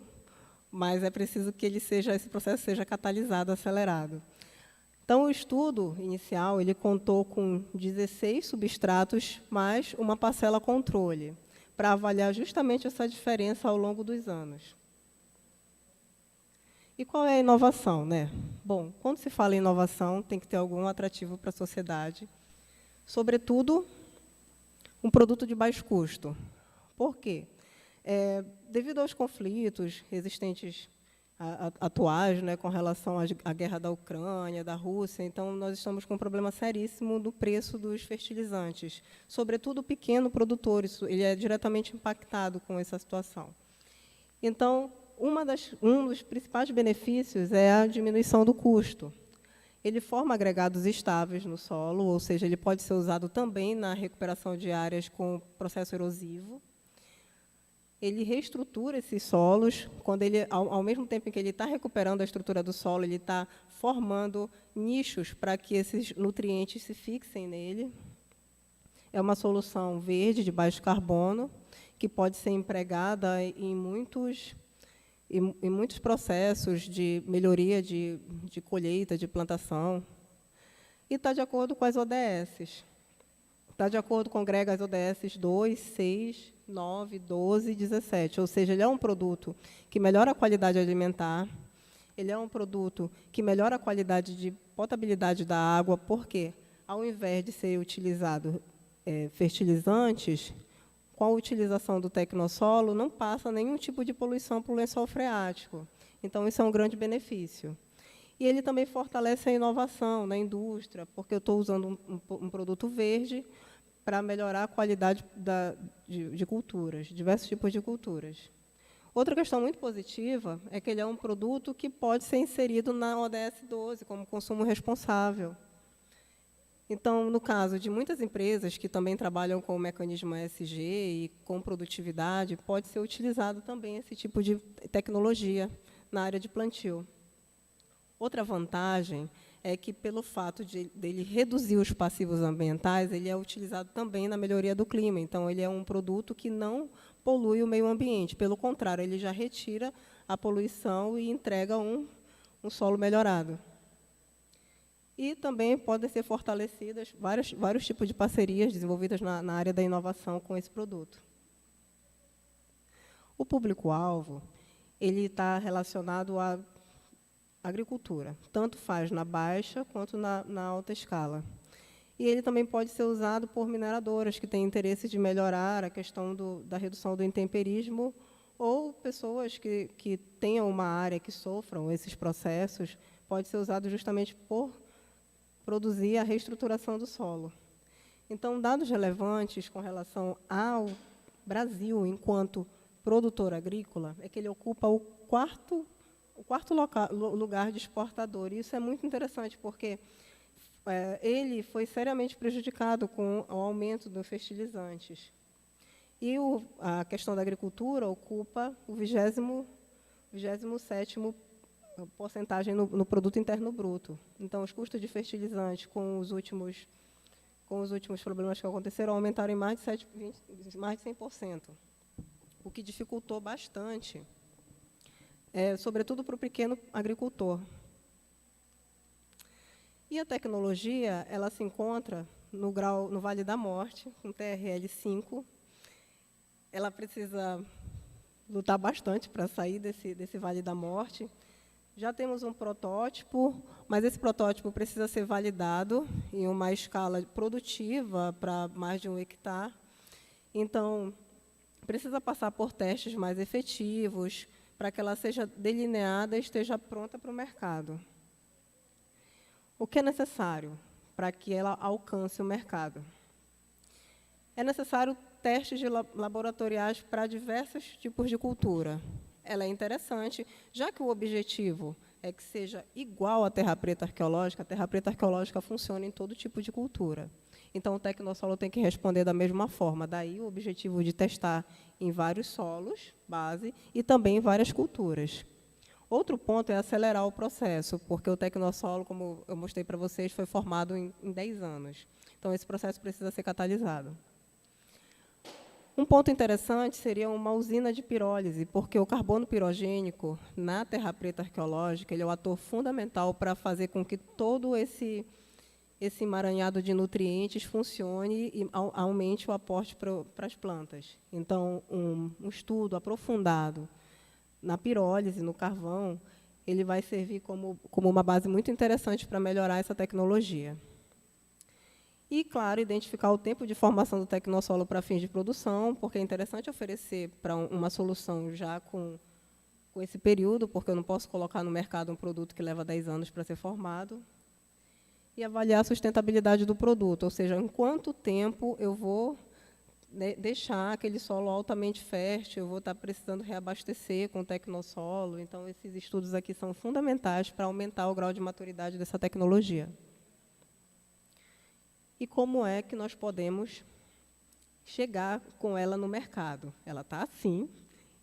Speaker 3: mas é preciso que esse processo seja catalisado, acelerado. Então, o estudo inicial ele contou com 16 substratos mais uma parcela controle, para avaliar justamente essa diferença ao longo dos anos. E qual é a inovação, né? Bom, quando se fala em inovação, tem que ter algum atrativo para a sociedade, sobretudo um produto de baixo custo. Por quê? Devido aos conflitos existentes atuais, né, com relação à guerra da Ucrânia, da Rússia, então nós estamos com um problema seríssimo do preço dos fertilizantes, sobretudo o pequeno produtor, ele é diretamente impactado com essa situação. Então, um dos principais benefícios é a diminuição do custo. Ele forma agregados estáveis no solo, ou seja, ele pode ser usado também na recuperação de áreas com processo erosivo. ele reestrutura esses solos, quando ele, ao mesmo tempo em que ele está recuperando a estrutura do solo, ele está formando nichos para que esses nutrientes se fixem nele. É uma solução verde, de baixo carbono, que pode ser empregada em muitos processos de melhoria de colheita, de plantação. E está de acordo com as ODS. Está de acordo com as ODS 2, 6, 9, 12 e 17. Ou seja, ele é um produto que melhora a qualidade alimentar, ele é um produto que melhora a qualidade de potabilidade da água, porque, ao invés de ser utilizado fertilizantes, com a utilização do tecnossolo, não passa nenhum tipo de poluição para o lençol freático. Então, isso é um grande benefício. E ele também fortalece a inovação na indústria, porque eu estou usando um produto verde para melhorar a qualidade de culturas, diversos tipos de culturas. Outra questão muito positiva é que ele é um produto que pode ser inserido na ODS 12, como consumo responsável. Então, no caso de muitas empresas que também trabalham com o mecanismo ESG e com produtividade, pode ser utilizado também esse tipo de tecnologia na área de plantio. Outra vantagem é que, pelo fato dele reduzir os passivos ambientais, ele é utilizado também na melhoria do clima. Então, ele é um produto que não polui o meio ambiente. Pelo contrário, ele já retira a poluição e entrega um solo melhorado. E também podem ser fortalecidas vários tipos de parcerias desenvolvidas na área da inovação com esse produto. O público-alvo ele está relacionado à agricultura, tanto faz na baixa quanto na alta escala. E ele também pode ser usado por mineradoras que têm interesse de melhorar a questão da redução do intemperismo ou pessoas que tenham uma área que sofram esses processos, pode ser usado justamente por produzir a reestruturação do solo. Então, dados relevantes com relação ao Brasil enquanto produtor agrícola é que ele ocupa o quarto lugar de exportador. E isso é muito interessante, porque ele foi seriamente prejudicado com o aumento dos fertilizantes. E a questão da agricultura ocupa o 27º porcentagem no produto interno bruto. Então, os custos de fertilizante com os últimos problemas que aconteceram aumentaram em mais de 100%, o que dificultou bastante, sobretudo para o pequeno agricultor. E a tecnologia ela se encontra no Vale da Morte, com TRL 5. Ela precisa lutar bastante para sair desse Vale da Morte. Já temos um protótipo, mas esse protótipo precisa ser validado em uma escala produtiva para mais de 1 hectare. Então, precisa passar por testes mais efetivos para que ela seja delineada e esteja pronta para o mercado. O que é necessário para que ela alcance o mercado? É necessário testes laboratoriais para diversos tipos de cultura. Ela é interessante, já que o objetivo é que seja igual à terra preta arqueológica, a terra preta arqueológica funciona em todo tipo de cultura. Então, o tecnossolo tem que responder da mesma forma. Daí o objetivo de testar em vários solos, base, e também em várias culturas. Outro ponto é acelerar o processo, porque o tecnossolo, como eu mostrei para vocês, foi formado em 10 anos. Então, esse processo precisa ser catalisado. Um ponto interessante seria uma usina de pirólise, porque o carbono pirogênico, na terra preta arqueológica, ele é o ator fundamental para fazer com que todo esse emaranhado de nutrientes funcione e aumente o aporte para as plantas. Então, um estudo aprofundado na pirólise, no carvão, ele vai servir como uma base muito interessante para melhorar essa tecnologia. E, claro, identificar o tempo de formação do tecnossolo para fins de produção, porque é interessante oferecer para uma solução já com esse período, porque eu não posso colocar no mercado um produto que leva 10 anos para ser formado. E avaliar a sustentabilidade do produto, ou seja, em quanto tempo eu vou deixar aquele solo altamente fértil, eu vou estar precisando reabastecer com o tecnossolo. Então, esses estudos aqui são fundamentais para aumentar o grau de maturidade dessa tecnologia. E como é que nós podemos chegar com ela no mercado? Ela está assim,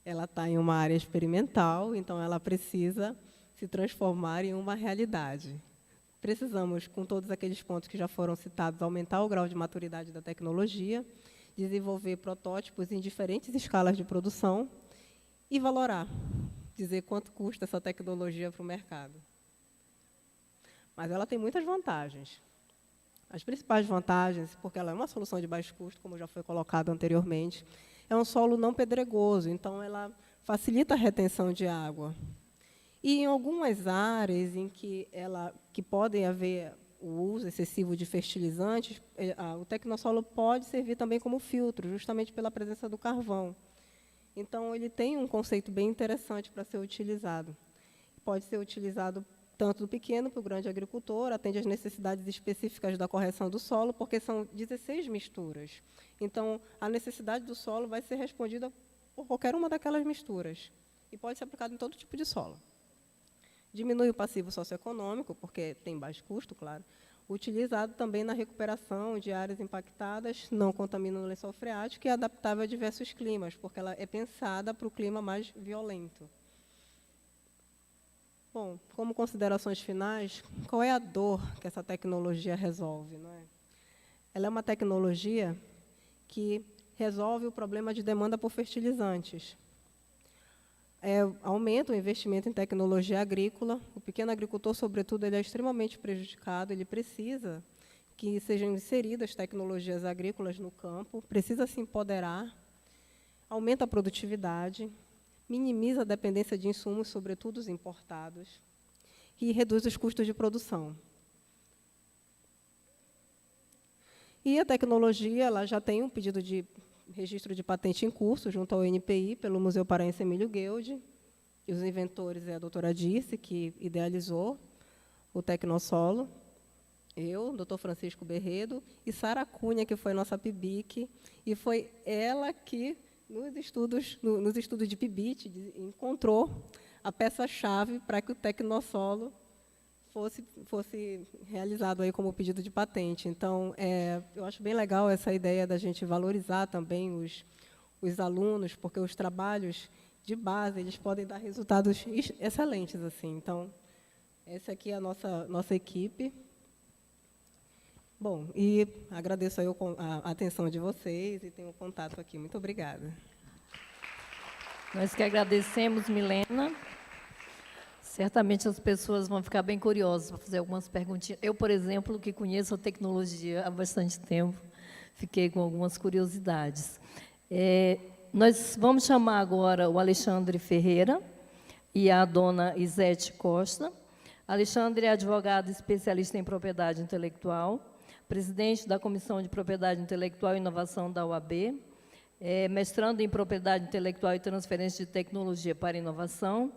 Speaker 3: ela está em uma área experimental, então ela precisa se transformar em uma realidade. Precisamos, com todos aqueles pontos que já foram citados, aumentar o grau de maturidade da tecnologia, desenvolver protótipos em diferentes escalas de produção e valorar, dizer quanto custa essa tecnologia para o mercado. Mas ela tem muitas vantagens. As principais vantagens, porque ela é uma solução de baixo custo, como já foi colocado anteriormente, é um solo não pedregoso, então ela facilita a retenção de água. E em algumas áreas em que podem haver o uso excessivo de fertilizantes, o tecnossolo pode servir também como filtro, justamente pela presença do carvão. Então, ele tem um conceito bem interessante para ser utilizado. Pode ser utilizado tanto do pequeno para o grande agricultor, atende às necessidades específicas da correção do solo, porque são 16 misturas. Então, a necessidade do solo vai ser respondida por qualquer uma daquelas misturas. E pode ser aplicado em todo tipo de solo. Diminui o passivo socioeconômico, porque tem baixo custo, claro. Utilizado também na recuperação de áreas impactadas, não contamina o lençol freático e é adaptável a diversos climas, porque ela é pensada para o clima mais violento. Bom, como considerações finais, qual é a dor que essa tecnologia resolve? Não é? Ela é uma tecnologia que resolve o problema de demanda por fertilizantes. Aumenta o investimento em tecnologia agrícola. O pequeno agricultor, sobretudo, ele é extremamente prejudicado, ele precisa que sejam inseridas tecnologias agrícolas no campo, precisa se empoderar, aumenta a produtividade, minimiza a dependência de insumos, sobretudo os importados, e reduz os custos de produção. E a tecnologia ela já tem um pedido de registro de patente em curso junto ao INPI, pelo Museu Paraense Emílio Gueldi, e os inventores é a doutora Dirce, que idealizou o Tecnossolo, eu, doutor Francisco Berredo, e Sara Cunha, que foi nossa PIBIC, e foi ela que, nos estudos de PIBIT, encontrou a peça-chave para que o Tecnossolo fosse realizado aí como pedido de patente. Então, eu acho bem legal essa ideia da gente valorizar também os alunos, porque os trabalhos de base eles podem dar resultados excelentes assim. Então, essa aqui é a nossa equipe. Bom, e agradeço aí a atenção de vocês e tenho um contato aqui. Muito obrigada.
Speaker 1: Nós que agradecemos, Milena. Certamente as pessoas vão ficar bem curiosas para fazer algumas perguntinhas. Eu, por exemplo, que conheço a tecnologia há bastante tempo, fiquei com algumas curiosidades. Nós vamos chamar agora o Alexandre Ferreira e a dona Isete Costa. Alexandre é advogado especialista em propriedade intelectual, presidente da Comissão de Propriedade Intelectual e Inovação da UAB, mestrando em Propriedade Intelectual e Transferência de Tecnologia para Inovação,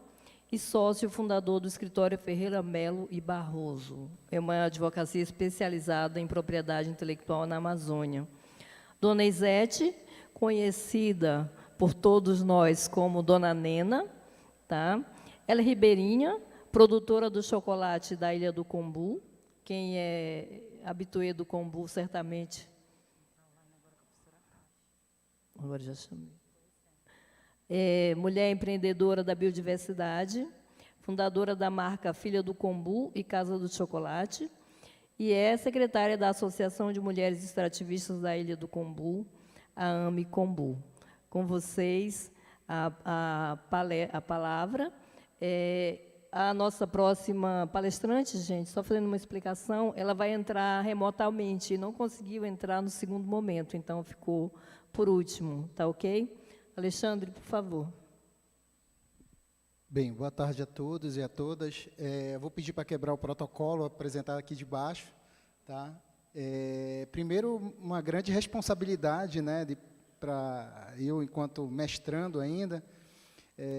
Speaker 1: e sócio fundador do escritório Ferreira Melo e Barroso. É uma advocacia especializada em propriedade intelectual na Amazônia. Dona Isete, conhecida por todos nós como Dona Nena, tá? Ela é ribeirinha, produtora do chocolate da Ilha do Combu. Quem é habituê do Combu, certamente... Agora já chamei. Mulher empreendedora da biodiversidade, fundadora da marca Filha do Combu e Casa do Chocolate, e é secretária da Associação de Mulheres Extrativistas da Ilha do Combu, a AME Combu. Com vocês, a palavra. A nossa próxima palestrante, gente, só fazendo uma explicação, ela vai entrar remotamente, e não conseguiu entrar no segundo momento, então ficou por último, tá ok? Alexandre, por favor.
Speaker 4: Bem, boa tarde a todos e a todas. Vou pedir para quebrar o protocolo, apresentar aqui de baixo. Tá? Primeiro, uma grande responsabilidade, né, para eu, enquanto mestrando ainda,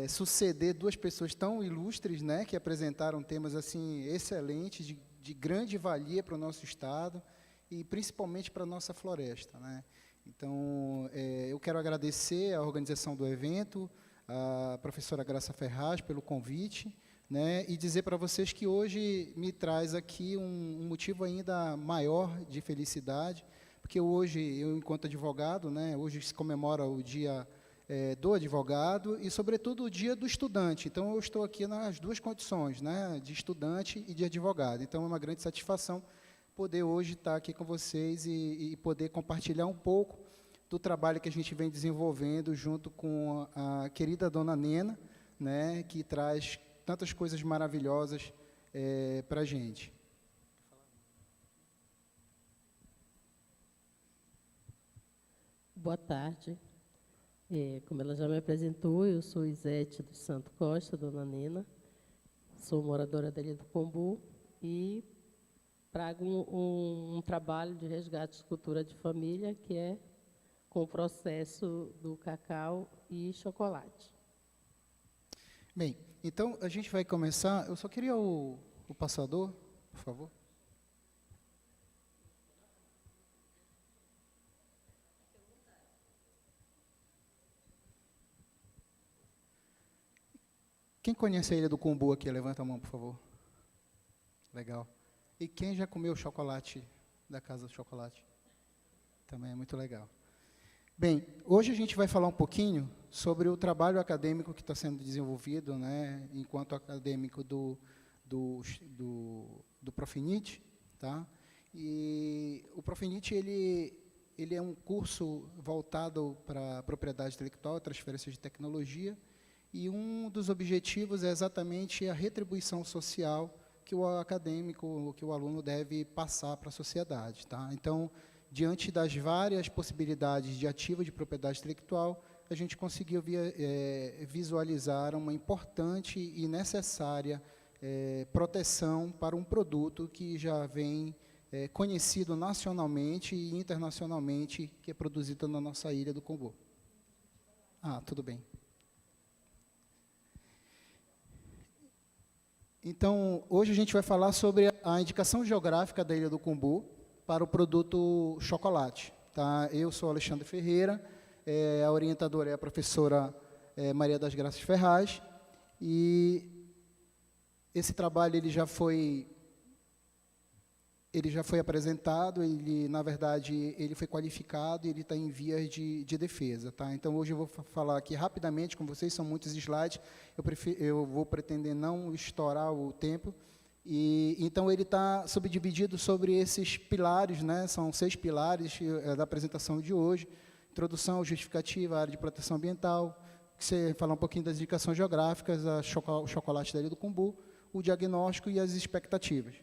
Speaker 4: suceder duas pessoas tão ilustres, né, que apresentaram temas assim excelentes, de grande valia para o nosso Estado e principalmente para a nossa floresta, né? Então, eu quero agradecer a organização do evento, a professora Graça Ferraz pelo convite, né, e dizer para vocês que hoje me traz aqui um motivo ainda maior de felicidade, porque hoje, eu enquanto advogado, né, hoje se comemora o Dia do advogado e, sobretudo, o dia do estudante. Então, eu estou aqui nas duas condições, né, de estudante e de advogado. Então, é uma grande satisfação poder hoje estar aqui com vocês e poder compartilhar um pouco do trabalho que a gente vem desenvolvendo junto com a querida dona Nena, né, que traz tantas coisas maravilhosas para a gente.
Speaker 5: Boa tarde. Como ela já me apresentou, eu sou Isete dos Santo Costa, dona Nena, sou moradora da Ilha do Combu e trago um trabalho de resgate de cultura de família, que é com o processo do cacau e chocolate.
Speaker 4: Bem, então a gente vai começar. Eu só queria o passador, por favor. Quem conhece a Ilha do Combu aqui? Levanta a mão, por favor. Legal. E quem já comeu chocolate da Casa do Chocolate? Também é muito legal. Bem, hoje a gente vai falar um pouquinho sobre o trabalho acadêmico que está sendo desenvolvido, né, enquanto acadêmico do Profinit, tá? E o Profinit, ele é um curso voltado para propriedade intelectual, transferência de tecnologia, e um dos objetivos é exatamente a retribuição social que o acadêmico, que o aluno deve passar para a sociedade, tá? Então, diante das várias possibilidades de ativo de propriedade intelectual, a gente conseguiu visualizar uma importante e necessária proteção para um produto que já vem conhecido nacionalmente e internacionalmente, que é produzido na nossa Ilha do Combu. Ah, tudo bem. Então, hoje a gente vai falar sobre a indicação geográfica da Ilha do Combu para o produto chocolate. Tá? Eu sou Alexandre Ferreira, a orientadora é a professora Maria das Graças Ferraz, e esse trabalho ele já foi apresentado, na verdade, ele foi qualificado e ele está em vias de defesa. Tá? Então, hoje eu vou falar aqui rapidamente com vocês, são muitos slides, eu vou pretender não estourar o tempo. Então, ele está subdividido sobre esses pilares, né? São 6 pilares da apresentação de hoje: introdução, justificativa, área de proteção ambiental, que você falar um pouquinho das indicações geográficas, o chocolate da Ilha do Combu, o diagnóstico e as expectativas.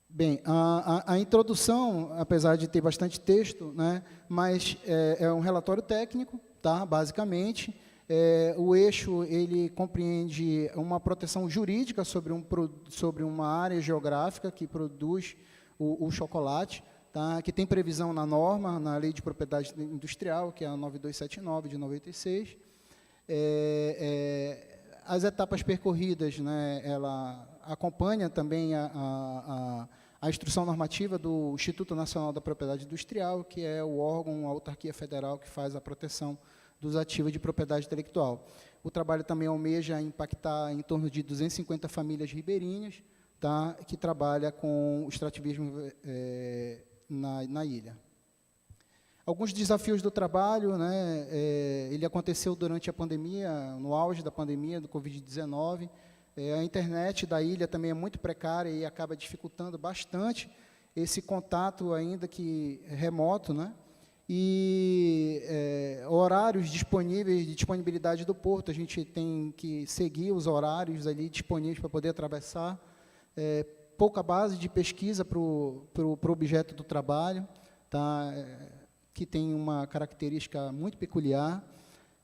Speaker 4: Bem, a introdução, apesar de ter bastante texto, né, mas é um relatório técnico, tá, basicamente. O eixo ele compreende uma proteção jurídica sobre uma área geográfica que produz o chocolate, tá, que tem previsão na norma, na Lei de Propriedade Industrial, que é a 9279 de 96. As etapas percorridas, né, ela acompanha também a instrução normativa do Instituto Nacional da Propriedade Industrial, que é o órgão, a autarquia federal que faz a proteção dos ativos de propriedade intelectual. O trabalho também almeja impactar em torno de 250 famílias ribeirinhas, tá, que trabalha com o extrativismo na ilha. Alguns desafios do trabalho, né, ele aconteceu durante a pandemia, no auge da pandemia do Covid-19. A internet da ilha também é muito precária e acaba dificultando bastante esse contato, ainda que remoto, né? E horários disponíveis, de disponibilidade do porto, a gente tem que seguir os horários ali disponíveis para poder atravessar. Pouca base de pesquisa para o objeto do trabalho, tá? Que tem uma característica muito peculiar,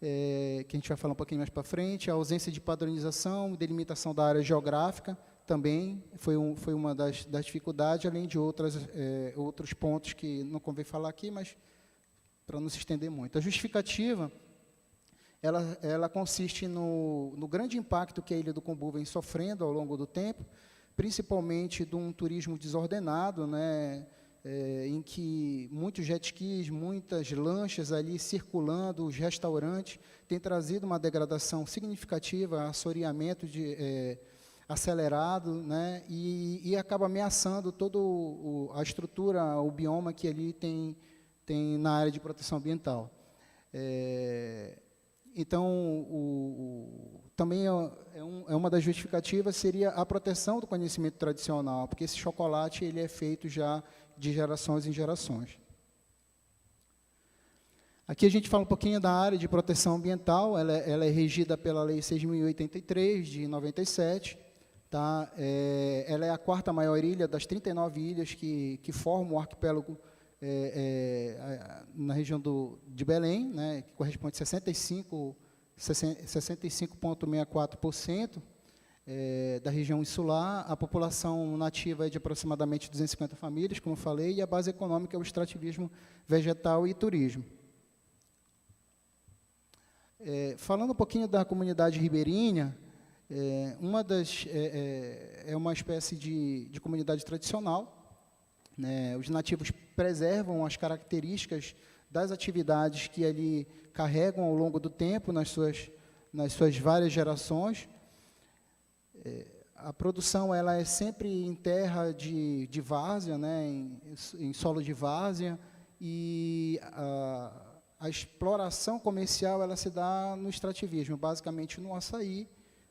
Speaker 4: que a gente vai falar um pouquinho mais para frente. A ausência de padronização, delimitação da área geográfica, também foi uma das dificuldades, além de outros pontos que não convém falar aqui, mas para não se estender muito. A justificativa, ela consiste no grande impacto que a Ilha do Combu vem sofrendo ao longo do tempo, principalmente de um turismo desordenado, né, em que muitos jet skis, muitas lanchas ali circulando, os restaurantes, têm trazido uma degradação significativa, assoreamento acelerado, né, e acaba ameaçando toda a estrutura, o bioma que ali tem tem na área de proteção ambiental. Então, também é uma das justificativas seria a proteção do conhecimento tradicional, porque esse chocolate ele é feito já de gerações em gerações. Aqui a gente fala um pouquinho da área de proteção ambiental, ela é regida pela Lei 6.083, de 97, tá? Ela é a 4ª maior ilha das 39 ilhas que formam o arquipélago na região de Belém, né, que corresponde a 65,64% da região insular. A população nativa é de aproximadamente 250 famílias, como eu falei, e a base econômica é o extrativismo vegetal e turismo. Falando um pouquinho da comunidade ribeirinha, é uma espécie de comunidade tradicional, né? Os nativos preservam as características das atividades que ali carregam ao longo do tempo, nas suas várias gerações. A produção ela é sempre em terra de várzea, né? em solo de várzea, e a exploração comercial ela se dá no extrativismo, basicamente no açaí,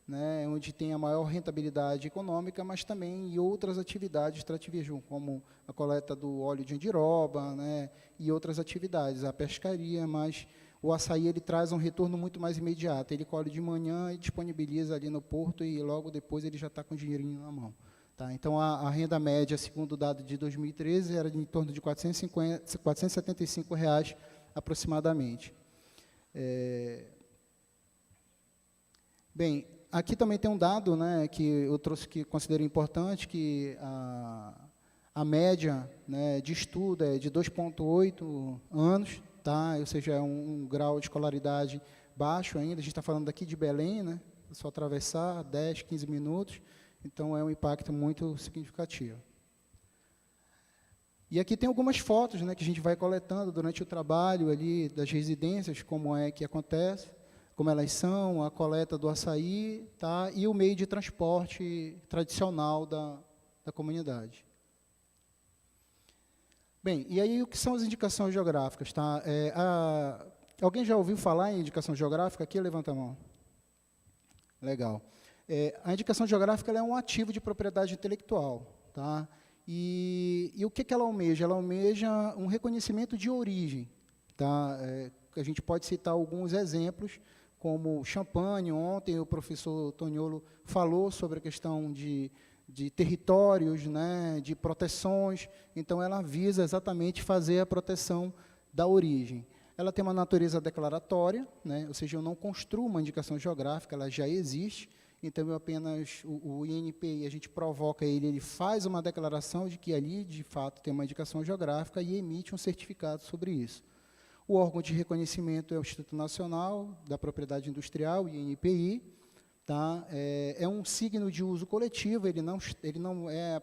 Speaker 4: né, onde tem a maior rentabilidade econômica, mas também em outras atividades de extrativismo, como a coleta do óleo de andiroba, né, e outras atividades, a pescaria, mas o açaí ele traz um retorno muito mais imediato. Ele colhe de manhã e disponibiliza ali no porto e logo depois ele já está com o dinheirinho na mão. Tá? Então, a renda média, segundo o dado de 2013, era de em torno de R$ 475 aproximadamente. Bem, aqui também tem um dado, né, que eu trouxe que considero importante, que a média, né, de estudo é de 2,8 anos, tá? Ou seja, é um grau de escolaridade baixo ainda. A gente está falando aqui de Belém, né? É só atravessar 10, 15 minutos, então é um impacto muito significativo. E aqui tem algumas fotos, né, que a gente vai coletando durante o trabalho ali das residências, como é que acontece, como elas são, a coleta do açaí, tá? E o meio de transporte tradicional da comunidade. Bem, e aí o que são as indicações geográficas? Tá? Alguém já ouviu falar em indicação geográfica? Aqui, levanta a mão. Legal. A indicação geográfica ela é um ativo de propriedade intelectual. Tá? E o que ela almeja? Ela almeja um reconhecimento de origem. Tá? A gente pode citar alguns exemplos, como Champagne. Ontem o professor Toniolo falou sobre a questão de territórios, né, de proteções. Então, ela visa exatamente fazer a proteção da origem. Ela tem uma natureza declaratória, né, ou seja, eu não construo uma indicação geográfica, ela já existe. Então, eu apenas, o INPI, a gente provoca ele faz uma declaração de que ali, de fato, tem uma indicação geográfica e emite um certificado sobre isso. O órgão de reconhecimento é o Instituto Nacional da Propriedade Industrial, INPI. Tá? É um signo de uso coletivo, ele não é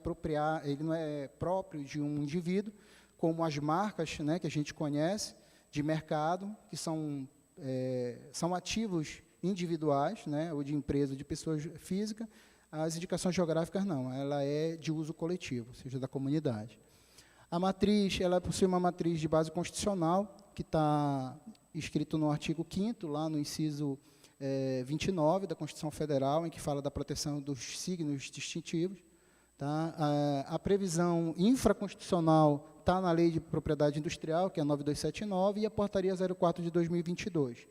Speaker 4: próprio de um indivíduo, como as marcas, né, que a gente conhece, de mercado, que são ativos individuais, né, ou de empresa, de pessoas físicas. As indicações geográficas não, ela é de uso coletivo, ou seja, da comunidade. A matriz, ela possui uma matriz de base constitucional, que está escrito no artigo 5º, lá no inciso 29 da Constituição Federal, em que fala da proteção dos signos distintivos. Tá? A previsão infraconstitucional está na Lei de Propriedade Industrial, que é a 9279, e a Portaria 04 de 2022.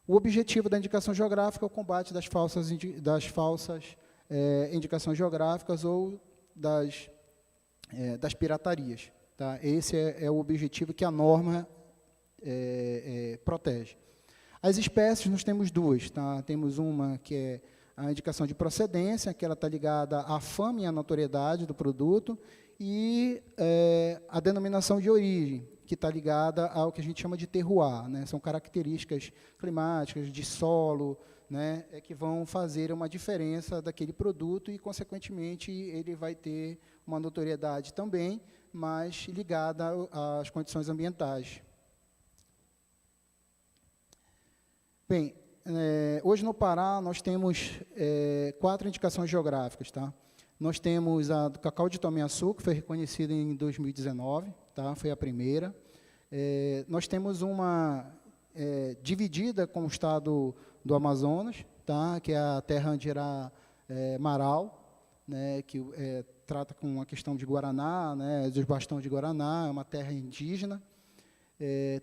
Speaker 4: O objetivo da indicação geográfica é o combate das falsas indicações geográficas ou das piratarias. Tá? Esse é o objetivo que a norma protege. As espécies, nós temos duas. Tá? Temos uma que é a indicação de procedência, que ela está ligada à fama e à notoriedade do produto, e a denominação de origem, que está ligada ao que a gente chama de terroir, né? São características climáticas, de solo, né? Que vão fazer uma diferença daquele produto e, consequentemente, ele vai ter uma notoriedade também, mas ligada às condições ambientais. Bem, hoje no Pará nós temos 4 indicações geográficas. Tá? Nós temos a do cacau de Tomé-Açu, que foi reconhecida em 2019, tá? Foi a primeira. Nós temos uma dividida com o estado do Amazonas, tá? Que é a terra Andirá Marau, né? Que trata com a questão de Guaraná, né? Dos bastões de Guaraná, é uma terra indígena.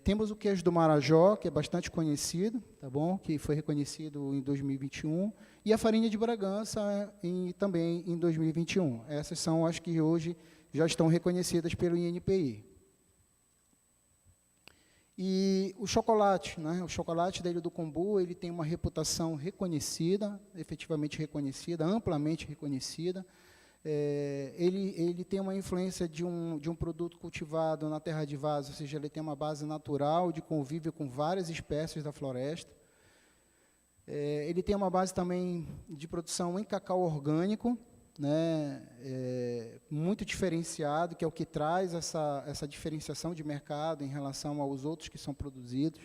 Speaker 4: Temos o queijo do Marajó, que é bastante conhecido, tá bom? Que foi reconhecido em 2021, e a farinha de Bragança também em 2021. Essas são as que hoje já estão reconhecidas pelo INPI. E o chocolate, né? O chocolate da Ilha do Combu, ele tem uma reputação reconhecida, efetivamente reconhecida, amplamente reconhecida. Ele tem uma influência de um produto cultivado na terra de vaso, ou seja, ele tem uma base natural de convívio com várias espécies da floresta. Ele tem uma base também de produção em cacau orgânico, né, muito diferenciado, que é o que traz essa diferenciação de mercado em relação aos outros que são produzidos.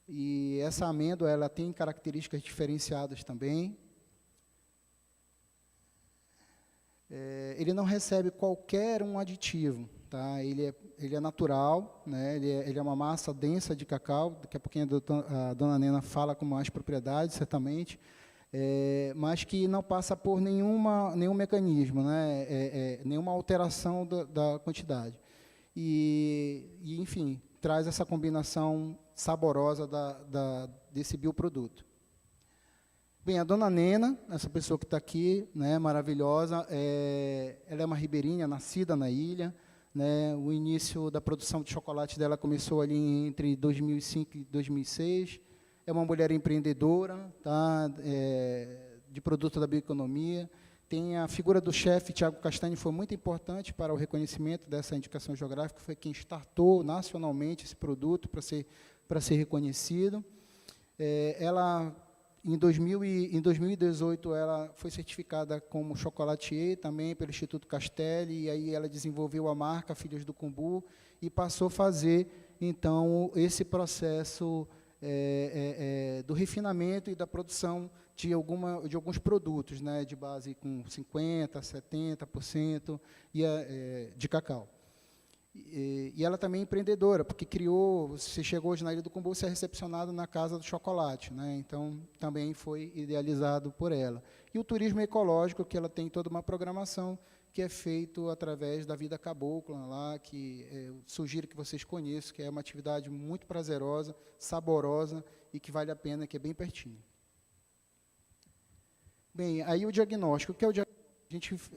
Speaker 4: E essa amêndoa ela tem características diferenciadas também. Ele não recebe qualquer um aditivo, tá? Ele é natural, né? Ele é uma massa densa de cacau. Daqui a pouquinho a dona Nena fala com mais propriedade, certamente, mas que não passa por nenhum mecanismo, né? Nenhuma alteração da quantidade. Enfim, traz essa combinação saborosa desse bioproduto. Bem, a dona Nena, essa pessoa que está aqui, né, maravilhosa, ela é uma ribeirinha, nascida na ilha, né, o início da produção de chocolate dela começou ali entre 2005 e 2006, é uma mulher empreendedora, tá, de produto da bioeconomia, tem a figura do chefe, Tiago Castanho, foi muito importante para o reconhecimento dessa indicação geográfica, foi quem startou nacionalmente esse produto para ser reconhecido. Ela... Em 2018, ela foi certificada como chocolatier, também pelo Instituto Castelli, e aí ela desenvolveu a marca Filhas do Combu e passou a fazer, então, esse processo do refinamento e da produção de alguns produtos, né, de base com 50%, 70% de cacau. E ela também é empreendedora, porque você chegou hoje na Ilha do Combu, você é recepcionado na Casa do Chocolate, né? Então, também foi idealizado por ela. E o turismo ecológico, que ela tem toda uma programação, que é feito através da Vida Cabocla, lá, que eu sugiro que vocês conheçam, que é uma atividade muito prazerosa, saborosa, e que vale a pena, que é bem pertinho. Bem, aí o diagnóstico. O que é o diagnóstico?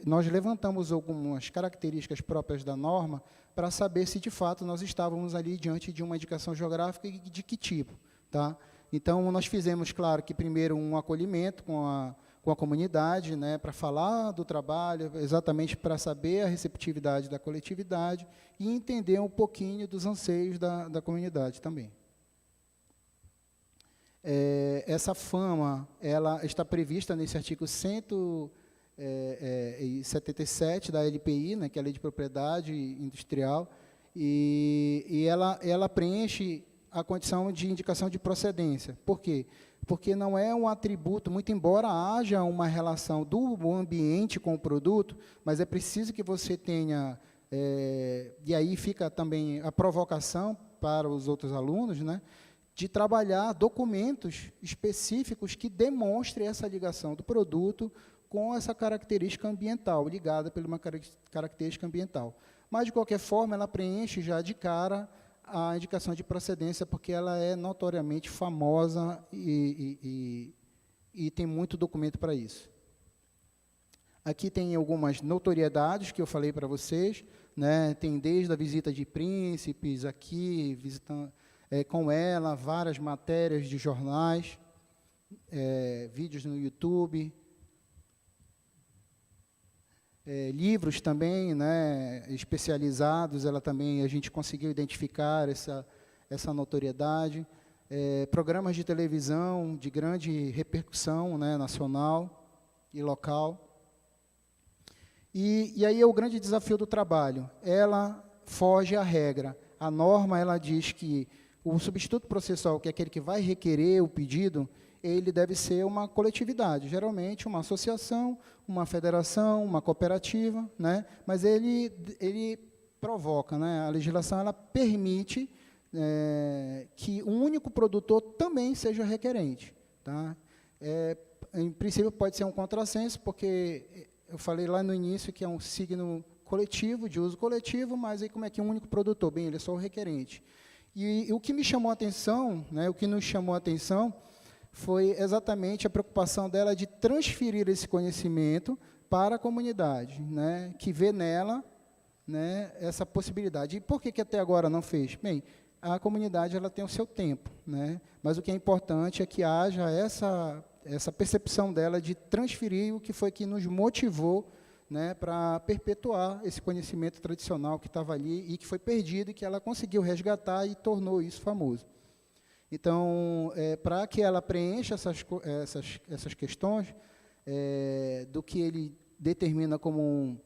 Speaker 4: Nós levantamos algumas características próprias da norma para saber se, de fato, nós estávamos ali diante de uma indicação geográfica e de que tipo. Tá? Então, nós fizemos, claro, que primeiro um acolhimento com a comunidade, né, para falar do trabalho, exatamente para saber a receptividade da coletividade e entender um pouquinho dos anseios da comunidade também. Essa fama ela está prevista nesse artigo 177 da LPI, né, que é a Lei de Propriedade Industrial, e ela preenche a condição de indicação de procedência. Por quê? Porque não é um atributo, muito embora haja uma relação do ambiente com o produto, mas é preciso que você tenha, e aí fica também a provocação para os outros alunos, né, de trabalhar documentos específicos que demonstrem essa ligação do produto com essa característica ambiental, ligada por uma característica ambiental. Mas, de qualquer forma, ela preenche já de cara a indicação de procedência, porque ela é notoriamente famosa e tem muito documento para isso. Aqui tem algumas notoriedades que eu falei para vocês, né? Tem desde a visita de príncipes, aqui, visitando com ela, várias matérias de jornais, vídeos no YouTube, livros também, né, especializados, a gente conseguiu identificar essa notoriedade, programas de televisão de grande repercussão, né, nacional e local. E aí é o grande desafio do trabalho. Ela foge à regra. A norma ela diz que o substituto processual, que é aquele que vai requerer o pedido, ele deve ser uma coletividade, geralmente uma associação, uma federação, uma cooperativa, né? Mas ele provoca, né? A legislação ela permite, que um único produtor também seja requerente. Tá? Em princípio, pode ser um contrassenso, porque eu falei lá no início que é um signo coletivo, de uso coletivo, mas aí como é que um único produtor? Bem, ele é só o requerente. E o que me chamou a atenção, o que nos chamou a atenção, foi exatamente a preocupação dela de transferir esse conhecimento para a comunidade, que vê nela essa possibilidade. E por que até agora não fez? Bem, a comunidade ela tem o seu tempo, mas o que é importante é que haja essa percepção dela de transferir o que foi que nos motivou para perpetuar esse conhecimento tradicional que estava ali e que foi perdido e que ela conseguiu resgatar e tornou isso famoso. Então, para que ela preencha essas questões do que ele determina como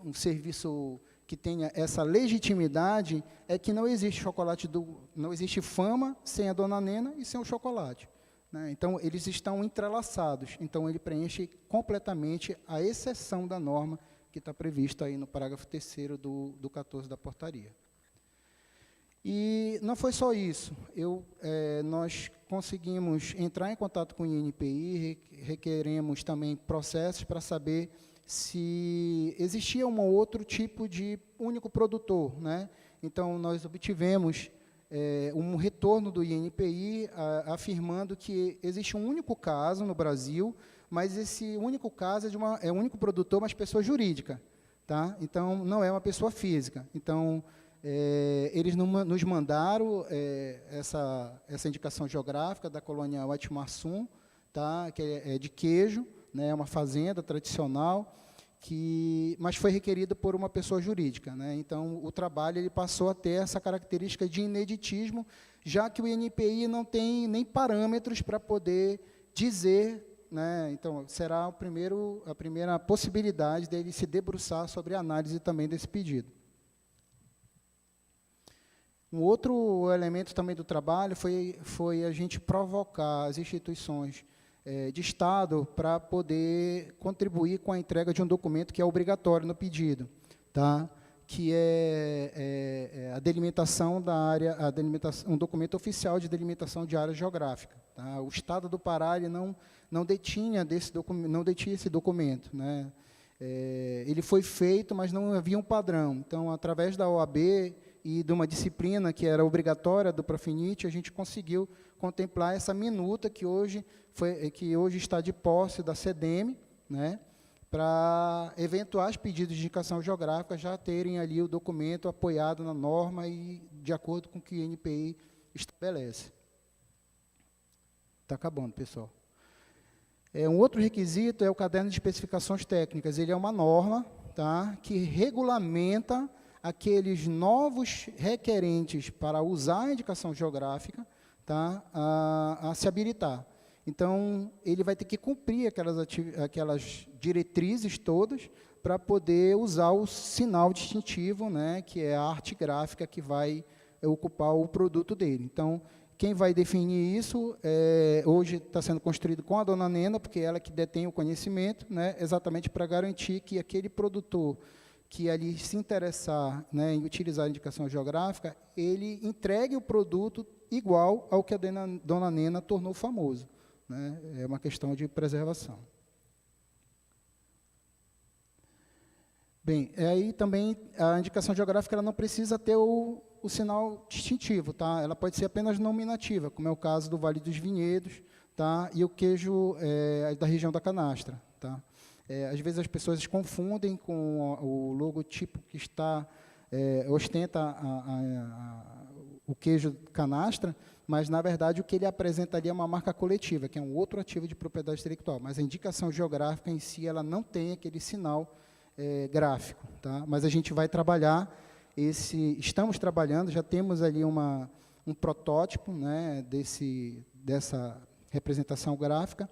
Speaker 4: um serviço que tenha essa legitimidade, é que não existe não existe fama sem a Dona Nena e sem o chocolate. Então, eles estão entrelaçados. Então, ele preenche completamente a exceção da norma que está prevista aí no parágrafo 3º do 14 da portaria. E não foi só isso. Nós conseguimos entrar em contato com o INPI, requeremos também processos para saber se existia um outro tipo de único produtor. Então, nós obtivemos um retorno do INPI afirmando que existe um único caso no Brasil, mas esse único caso é um único produtor, mas pessoa jurídica. Tá? Então, não é uma pessoa física. Então, eles nos mandaram essa indicação geográfica da colônia Waitemar-Sum, tá? Que é de queijo, é uma fazenda tradicional, mas foi requerida por uma pessoa jurídica. Então, o trabalho ele passou a ter essa característica de ineditismo, já que o INPI não tem nem parâmetros para poder dizer. Então, será a primeira possibilidade dele se debruçar sobre a análise também desse pedido. Um outro elemento também do trabalho foi a gente provocar as instituições de Estado para poder contribuir com a entrega de um documento que é obrigatório no pedido, tá? Que é a delimitação da área, um documento oficial de delimitação de área geográfica. Tá? O Estado do Pará ele não detinha esse documento. Ele foi feito, mas não havia um padrão. Então, através da OAB e de uma disciplina que era obrigatória do Profinit, a gente conseguiu contemplar essa minuta que hoje está de posse da CEDEM, para eventuais pedidos de indicação geográfica já terem ali o documento apoiado na norma e de acordo com o que o INPI estabelece. Está acabando, pessoal. Um outro requisito é o caderno de especificações técnicas. Ele é uma norma, tá, que regulamenta aqueles novos requerentes para usar a indicação geográfica, tá, a se habilitar. Então, ele vai ter que cumprir aquelas diretrizes todas para poder usar o sinal distintivo, que é a arte gráfica que vai ocupar o produto dele. Então, quem vai definir isso, hoje está sendo construído com a Dona Nena, porque ela que detém o conhecimento, exatamente para garantir que aquele produtor que ali se interessar em utilizar a indicação geográfica, ele entregue o produto igual ao que a Dona Nena tornou famoso. É uma questão de preservação. Bem, aí também a indicação geográfica ela não precisa ter o sinal distintivo, tá? Ela pode ser apenas nominativa, como é o caso do Vale dos Vinhedos, tá? E o queijo da região da Canastra. Tá? Às vezes as pessoas confundem com o logotipo que ostenta o queijo Canastra, mas, na verdade, o que ele apresenta ali é uma marca coletiva, que é um outro ativo de propriedade intelectual, mas a indicação geográfica em si ela não tem aquele sinal gráfico. Tá? Mas a gente vai trabalhar estamos trabalhando, já temos ali um protótipo dessa representação gráfica.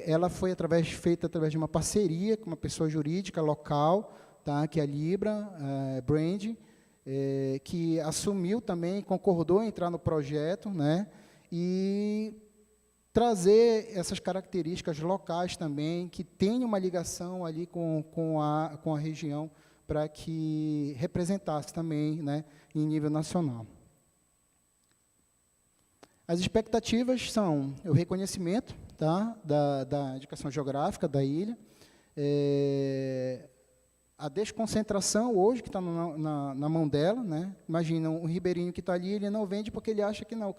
Speaker 4: Ela foi feita através de uma parceria com uma pessoa jurídica local, tá, que é a Libra Brand, que assumiu também, concordou em entrar no projeto, e trazer essas características locais também, que tem uma ligação ali com a região para que representasse também, né, em nível nacional. As expectativas são o reconhecimento, tá, da indicação geográfica da ilha, a desconcentração hoje, que está na mão dela, né? Imagina, um ribeirinho que está ali, ele não vende porque ele acha que não,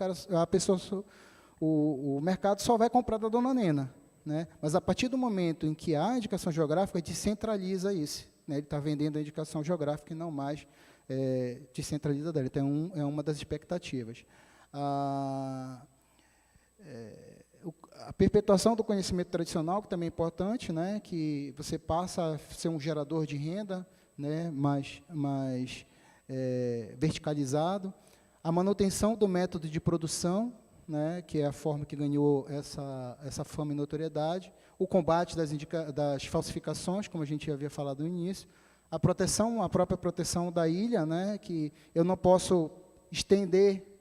Speaker 4: o mercado só vai comprar da Dona Nena, né? Mas, a partir do momento em que há indicação geográfica, descentraliza isso, né? Ele está vendendo a indicação geográfica e não mais descentraliza dela. Então, é uma das expectativas. A perpetuação do conhecimento tradicional, que também é importante, né, que você passa a ser um gerador de renda, né, mais verticalizado. A manutenção do método de produção, né, que é a forma que ganhou essa fama e notoriedade. O combate das falsificações, como a gente havia falado no início. A própria proteção da ilha, né, que eu não posso estender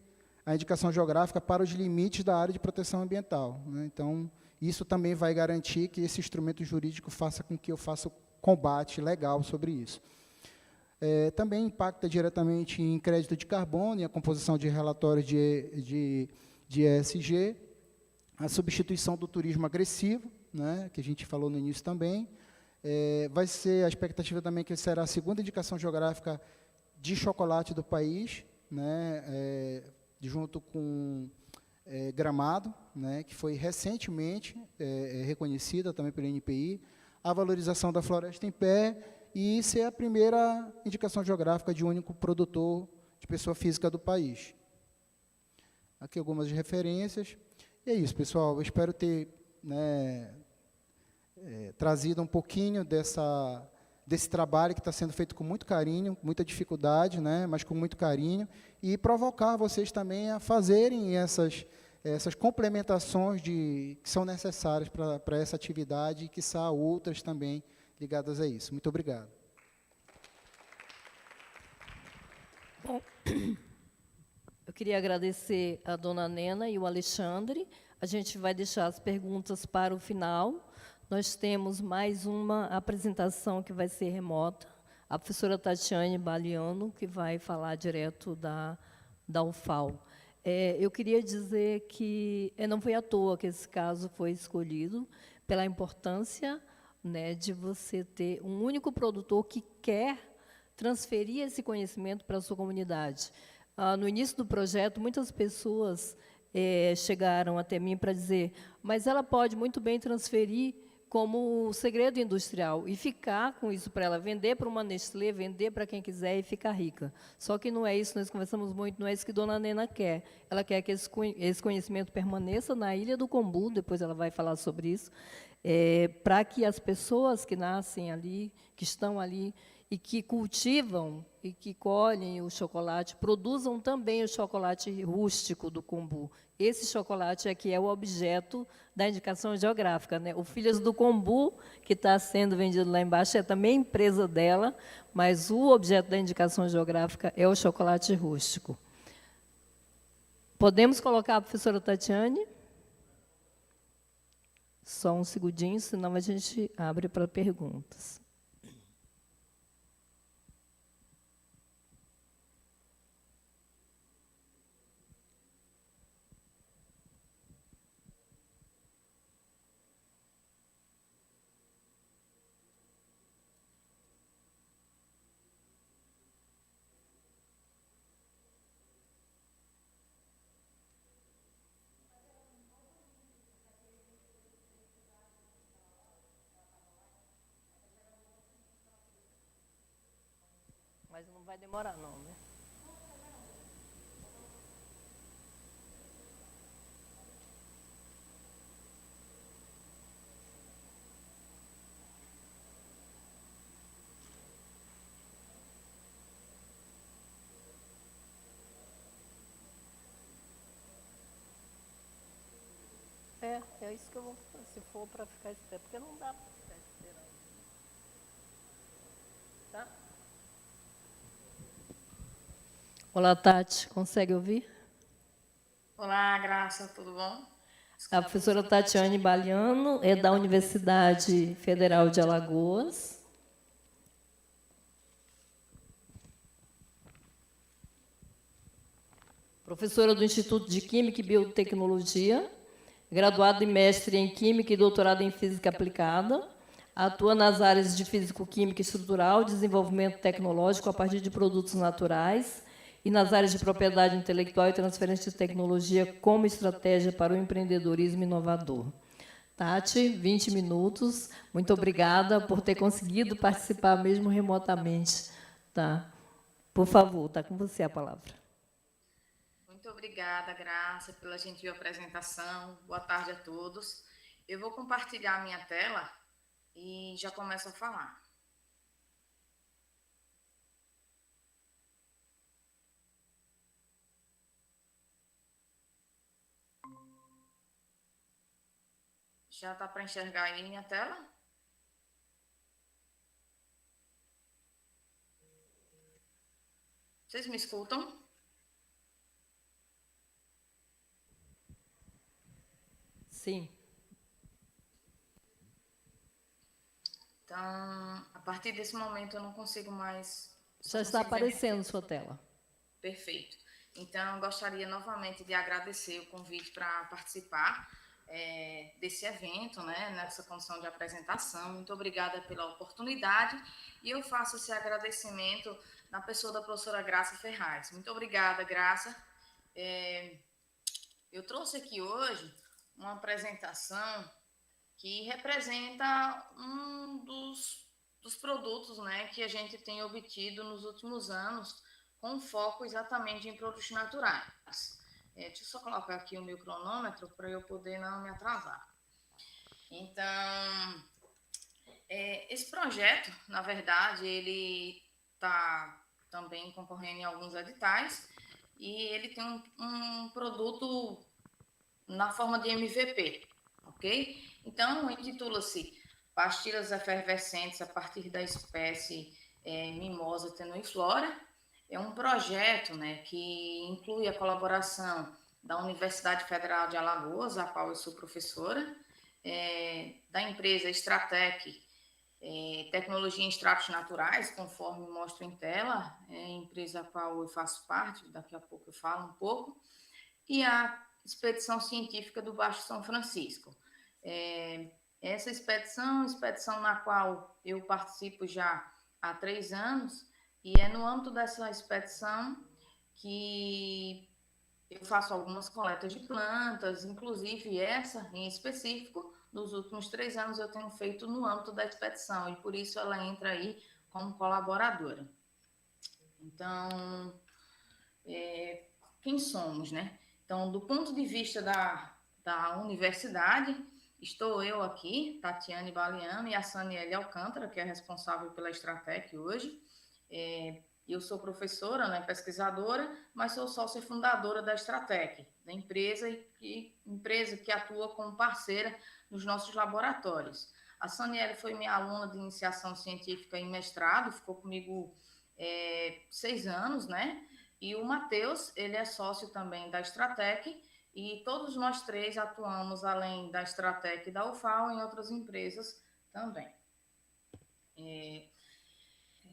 Speaker 4: a indicação geográfica para os limites da área de proteção ambiental, né? Então, isso também vai garantir que esse instrumento jurídico faça com que eu faça o combate legal sobre isso. Também impacta diretamente em crédito de carbono e a composição de relatórios de ESG, a substituição do turismo agressivo, né, que a gente falou no início também. Vai ser a expectativa também que será a segunda indicação geográfica de chocolate do país, né, junto com Gramado, né, que foi recentemente reconhecida também pelo INPI, a valorização da floresta em pé e ser a primeira indicação geográfica de único produtor de pessoa física do país. Aqui algumas referências. E é isso, pessoal. Eu espero ter, né, trazido um pouquinho desse trabalho que está sendo feito com muito carinho, muita dificuldade, né, mas com muito carinho, e provocar vocês também a fazerem essas complementações que são necessárias para essa atividade e, quiçá, outras também ligadas a isso. Muito obrigado.
Speaker 1: Bom, eu queria agradecer a Dona Nena e o Alexandre. A gente vai deixar as perguntas para o final. Nós temos mais uma apresentação que vai ser remota, a professora Tatiane Baliano, que vai falar direto da UFAL. Eu queria dizer que não foi à toa que esse caso foi escolhido, pela importância, né, de você ter um único produtor que quer transferir esse conhecimento para a sua comunidade. No início do projeto, muitas pessoas chegaram até mim para dizer, mas ela pode muito bem transferir como segredo industrial e ficar com isso para ela, vender para uma Nestlé, vender para quem quiser e ficar rica. Só que não é isso, nós conversamos muito, não é isso que Dona Nena quer. Ela quer que esse conhecimento permaneça na Ilha do Combu, depois ela vai falar sobre isso, para que as pessoas que nascem ali, que estão ali, e que cultivam e que colhem o chocolate, produzam também o chocolate rústico do Combu. Esse chocolate aqui é o objeto da indicação geográfica, né? O Filhas do Combu, que está sendo vendido lá embaixo, é também empresa dela, mas o objeto da indicação geográfica é o chocolate rústico. Podemos colocar a professora Tatiane? Só um segundinho, senão a gente abre para perguntas. Mas não vai demorar, não, né? É isso que eu vou fazer, se for para ficar esperando, porque não dá para ficar esperando. Tá? Olá, Tati, consegue ouvir?
Speaker 6: Olá, Graça, tudo bom?
Speaker 1: A professora Tatiane Baliano é da Universidade Federal de Alagoas. professora do Instituto de Química e Biotecnologia, graduada e mestre em Química e doutorada em Física Aplicada. Atua nas áreas de Físico-Química Estrutural, desenvolvimento tecnológico a partir de produtos naturais e nas áreas de propriedade intelectual e transferência de tecnologia como estratégia para o empreendedorismo inovador. Tati, 20 minutos. Muito obrigada por ter conseguido participar mesmo remotamente. Tá? Por favor, está com você a palavra.
Speaker 6: Muito obrigada, Graça, pela gentil apresentação. Boa tarde a todos. Eu vou compartilhar a minha tela e já começo a falar. Já está para enxergar aí minha tela? Vocês me escutam?
Speaker 1: Sim.
Speaker 6: Então, a partir desse momento eu não consigo mais...
Speaker 1: Já está aparecendo sua tela.
Speaker 6: Perfeito. Então, eu gostaria novamente de agradecer o convite para participar desse evento, né, nessa condição de apresentação. Muito obrigada pela oportunidade e eu faço esse agradecimento na pessoa da professora Graça Ferraz. Muito obrigada, Graça. Eu trouxe aqui hoje uma apresentação que representa um dos produtos, né, que a gente tem obtido nos últimos anos, com foco exatamente em produtos naturais. Deixa eu só colocar aqui o meu cronômetro para eu poder não me atrasar. Então, esse projeto, na verdade, ele está também concorrendo em alguns editais e ele tem um produto na forma de MVP, ok? Então, intitula-se Pastilhas Efervescentes a partir da espécie Mimosa tenuiflora. É um projeto, né, que inclui a colaboração da Universidade Federal de Alagoas, a qual eu sou professora, da empresa Stratec, Tecnologia em Extratos Naturais, conforme mostro em tela, empresa a qual eu faço parte, daqui a pouco eu falo um pouco, e a Expedição Científica do Baixo São Francisco. Essa expedição na qual eu participo já há 3 anos, e é no âmbito dessa expedição que eu faço algumas coletas de plantas, inclusive essa em específico, nos últimos 3 anos eu tenho feito no âmbito da expedição, e por isso ela entra aí como colaboradora. Então, quem somos, né? Então, do ponto de vista da universidade, estou eu aqui, Tatiane Baliano, e a Saniele Alcântara, que é responsável pela Stratec hoje. Eu sou professora, né, pesquisadora, mas sou sócia fundadora da Stratec, da empresa que atua como parceira nos nossos laboratórios. A Saniele foi minha aluna de iniciação científica em mestrado, ficou comigo 6 anos, né? E o Matheus, ele é sócio também da Stratec, e todos nós 3 atuamos, além da Stratec e da UFAL, em outras empresas também.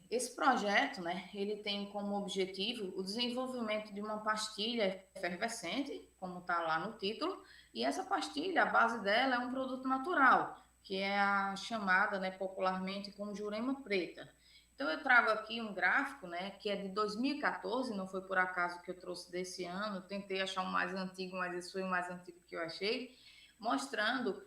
Speaker 6: Esse projeto, né, ele tem como objetivo o desenvolvimento de uma pastilha efervescente, como está lá no título, e essa pastilha, a base dela é um produto natural, que é a chamada, né, popularmente como jurema preta. Então, eu trago aqui um gráfico, né, que é de 2014, não foi por acaso que eu trouxe desse ano, tentei achar um mais antigo, mas esse foi o mais antigo que eu achei, mostrando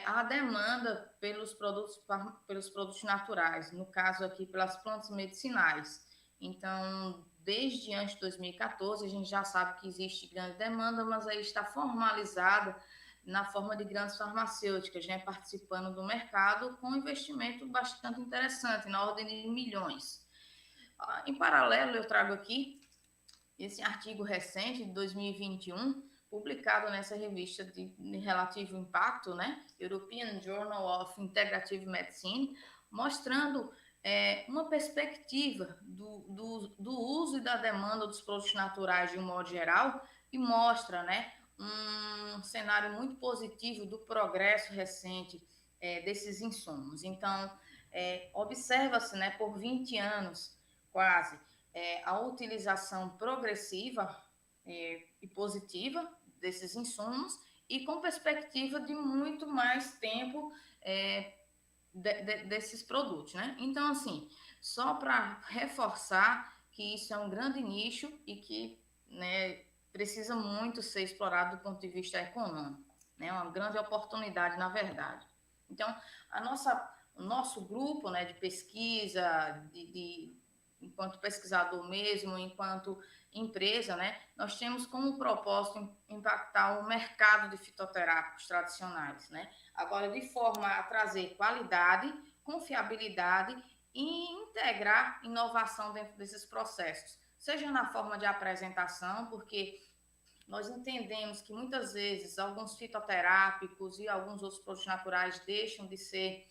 Speaker 6: a demanda pelos produtos naturais, no caso aqui pelas plantas medicinais. Então, desde antes de 2014, a gente já sabe que existe grande demanda, mas aí está formalizada na forma de grandes farmacêuticas, né, participando do mercado com um investimento bastante interessante, na ordem de milhões. Em paralelo, eu trago aqui esse artigo recente, de 2021, publicado nessa revista de relativo impacto, né, European Journal of Integrative Medicine, mostrando uma perspectiva do uso e da demanda dos produtos naturais de um modo geral, e mostra, né, um cenário muito positivo do progresso recente desses insumos. Então, observa-se, né, por 20 anos quase, a utilização progressiva e positiva desses insumos e com perspectiva de muito mais tempo desses produtos, né? Então, assim, só para reforçar que isso é um grande nicho e que, né, precisa muito ser explorado do ponto de vista econômico, né? Uma grande oportunidade, na verdade. Então, o nosso grupo, né, de pesquisa, enquanto pesquisador mesmo, enquanto empresa, né, nós temos como propósito impactar o mercado de fitoterápicos tradicionais, né? Agora, de forma a trazer qualidade, confiabilidade e integrar inovação dentro desses processos, seja na forma de apresentação, porque nós entendemos que muitas vezes alguns fitoterápicos e alguns outros produtos naturais deixam de ser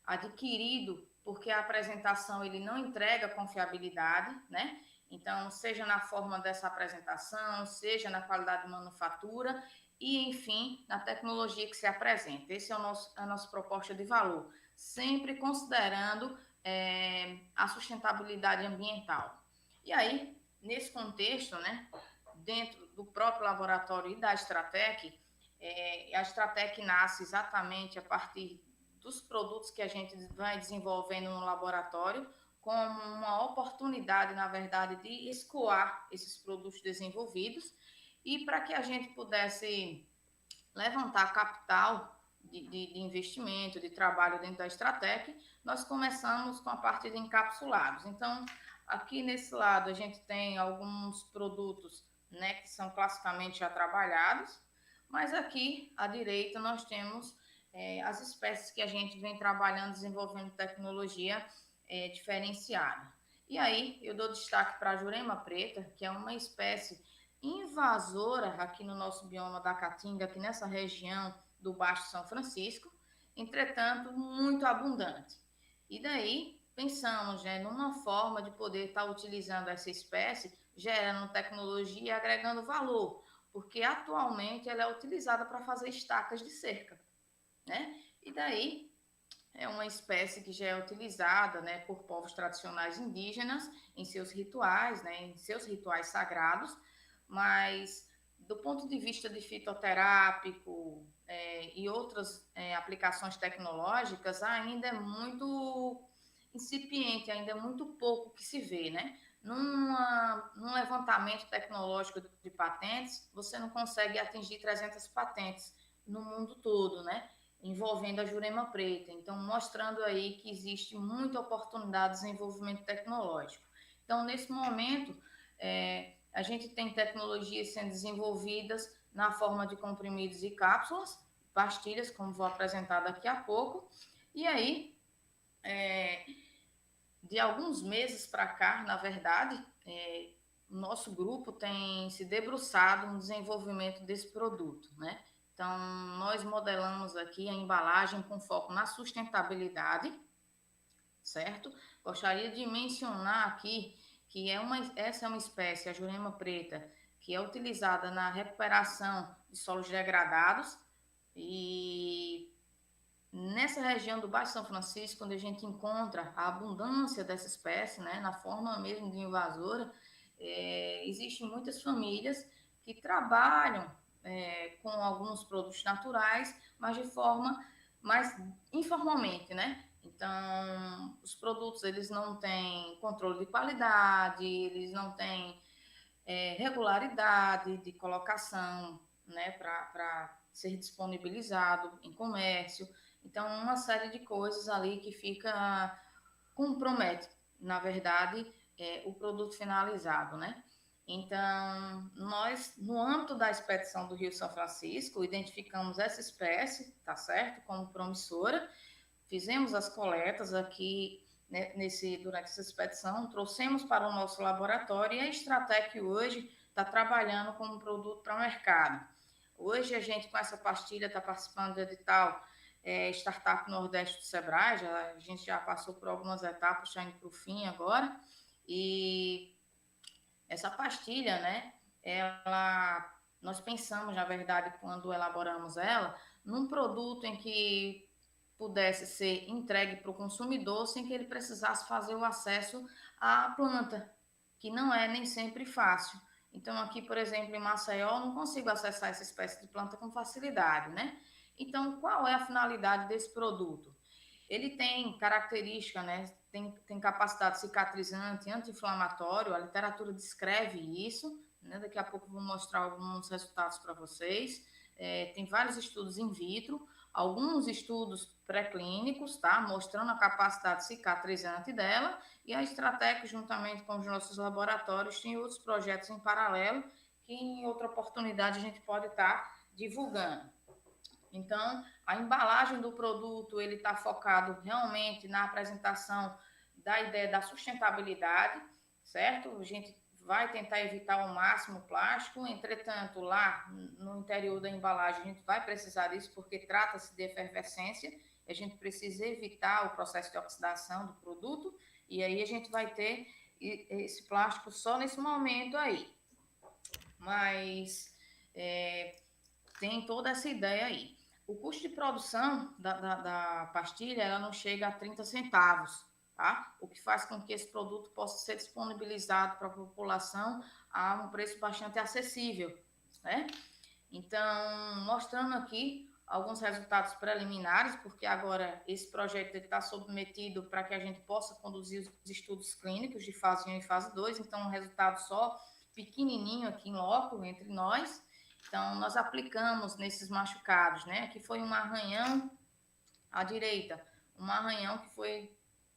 Speaker 6: adquirido porque a apresentação ele não entrega confiabilidade, né? Então, seja na forma dessa apresentação, seja na qualidade de manufatura e, enfim, na tecnologia que se apresenta. Esse é a nossa proposta de valor, sempre considerando a sustentabilidade ambiental. E aí, nesse contexto, né, dentro do próprio laboratório e da Stratec, a Stratec nasce exatamente a partir dos produtos que a gente vai desenvolvendo no laboratório, como uma oportunidade, na verdade, de escoar esses produtos desenvolvidos e para que a gente pudesse levantar capital de investimento, de trabalho dentro da Stratec, nós começamos com a parte de encapsulados. Então, aqui nesse lado, a gente tem alguns produtos, né, que são classicamente já trabalhados, mas aqui à direita nós temos as espécies que a gente vem trabalhando, desenvolvendo tecnologia diferenciada. E aí eu dou destaque para a Jurema preta, que é uma espécie invasora aqui no nosso bioma da Caatinga, aqui nessa região do Baixo São Francisco, entretanto muito abundante. E daí pensamos, né, numa forma de poder estar utilizando essa espécie, gerando tecnologia e agregando valor, porque atualmente ela é utilizada para fazer estacas de cerca, né? E daí é uma espécie que já é utilizada, né, por povos tradicionais indígenas em seus rituais, né, em seus rituais sagrados, mas do ponto de vista de fitoterápico e outras aplicações tecnológicas, ainda é muito incipiente, ainda é muito pouco que se vê, né? Num levantamento tecnológico de patentes, você não consegue atingir 300 patentes no mundo todo, né? Envolvendo a Jurema preta. Então, mostrando aí que existe muita oportunidade de desenvolvimento tecnológico. Então, nesse momento, a gente tem tecnologias sendo desenvolvidas na forma de comprimidos e cápsulas, pastilhas, como vou apresentar daqui a pouco. E aí, de alguns meses para cá, na verdade, o nosso grupo tem se debruçado no desenvolvimento desse produto, né? Então, nós modelamos aqui a embalagem com foco na sustentabilidade, certo? Gostaria de mencionar aqui que essa é uma espécie, a Jurema preta, que é utilizada na recuperação de solos degradados e nessa região do Baixo São Francisco, onde a gente encontra a abundância dessa espécie, né, na forma mesmo de invasora, existem muitas famílias que trabalham com alguns produtos naturais, mas de forma mais informalmente, né? Então, os produtos eles não têm controle de qualidade, eles não têm regularidade de colocação, né, para ser disponibilizado em comércio. Então, uma série de coisas ali que compromete, na verdade, o produto finalizado, né? Então, nós, no âmbito da expedição do Rio São Francisco, identificamos essa espécie, tá certo, como promissora, fizemos as coletas aqui, né, durante essa expedição, trouxemos para o nosso laboratório e a Stratec hoje está trabalhando como produto para o mercado. Hoje a gente, com essa pastilha, está participando do edital Startup Nordeste do Sebrae, a gente já passou por algumas etapas, já indo para o fim agora, e essa pastilha, né, nós pensamos, na verdade, quando elaboramos ela, num produto em que pudesse ser entregue para o consumidor sem que ele precisasse fazer o acesso à planta, que não é nem sempre fácil. Então, aqui, por exemplo, em Maceió, eu não consigo acessar essa espécie de planta com facilidade, né? Então, qual é a finalidade desse produto? Ele tem característica, né? Tem capacidade cicatrizante, anti-inflamatório, a literatura descreve isso, né? Daqui a pouco eu vou mostrar alguns resultados para vocês. Tem vários estudos in vitro, alguns estudos pré-clínicos, tá? Mostrando a capacidade cicatrizante dela, e a Stratec, juntamente com os nossos laboratórios, tem outros projetos em paralelo, que em outra oportunidade a gente pode estar divulgando. Então, a embalagem do produto, ele está focado realmente na apresentação da ideia da sustentabilidade, certo? A gente vai tentar evitar ao máximo o plástico, entretanto, lá no interior da embalagem, a gente vai precisar disso, porque trata-se de efervescência, a gente precisa evitar o processo de oxidação do produto, e aí a gente vai ter esse plástico só nesse momento aí. Mas tem toda essa ideia aí. O custo de produção da pastilha, ela não chega a 30 centavos, tá? O que faz com que esse produto possa ser disponibilizado para a população a um preço bastante acessível, né? Então, mostrando aqui alguns resultados preliminares, porque agora esse projeto está submetido para que a gente possa conduzir os estudos clínicos de fase 1 e fase 2, então um resultado só pequenininho aqui em loco, entre nós. Então, nós aplicamos nesses machucados, né? Aqui foi um arranhão à direita, um arranhão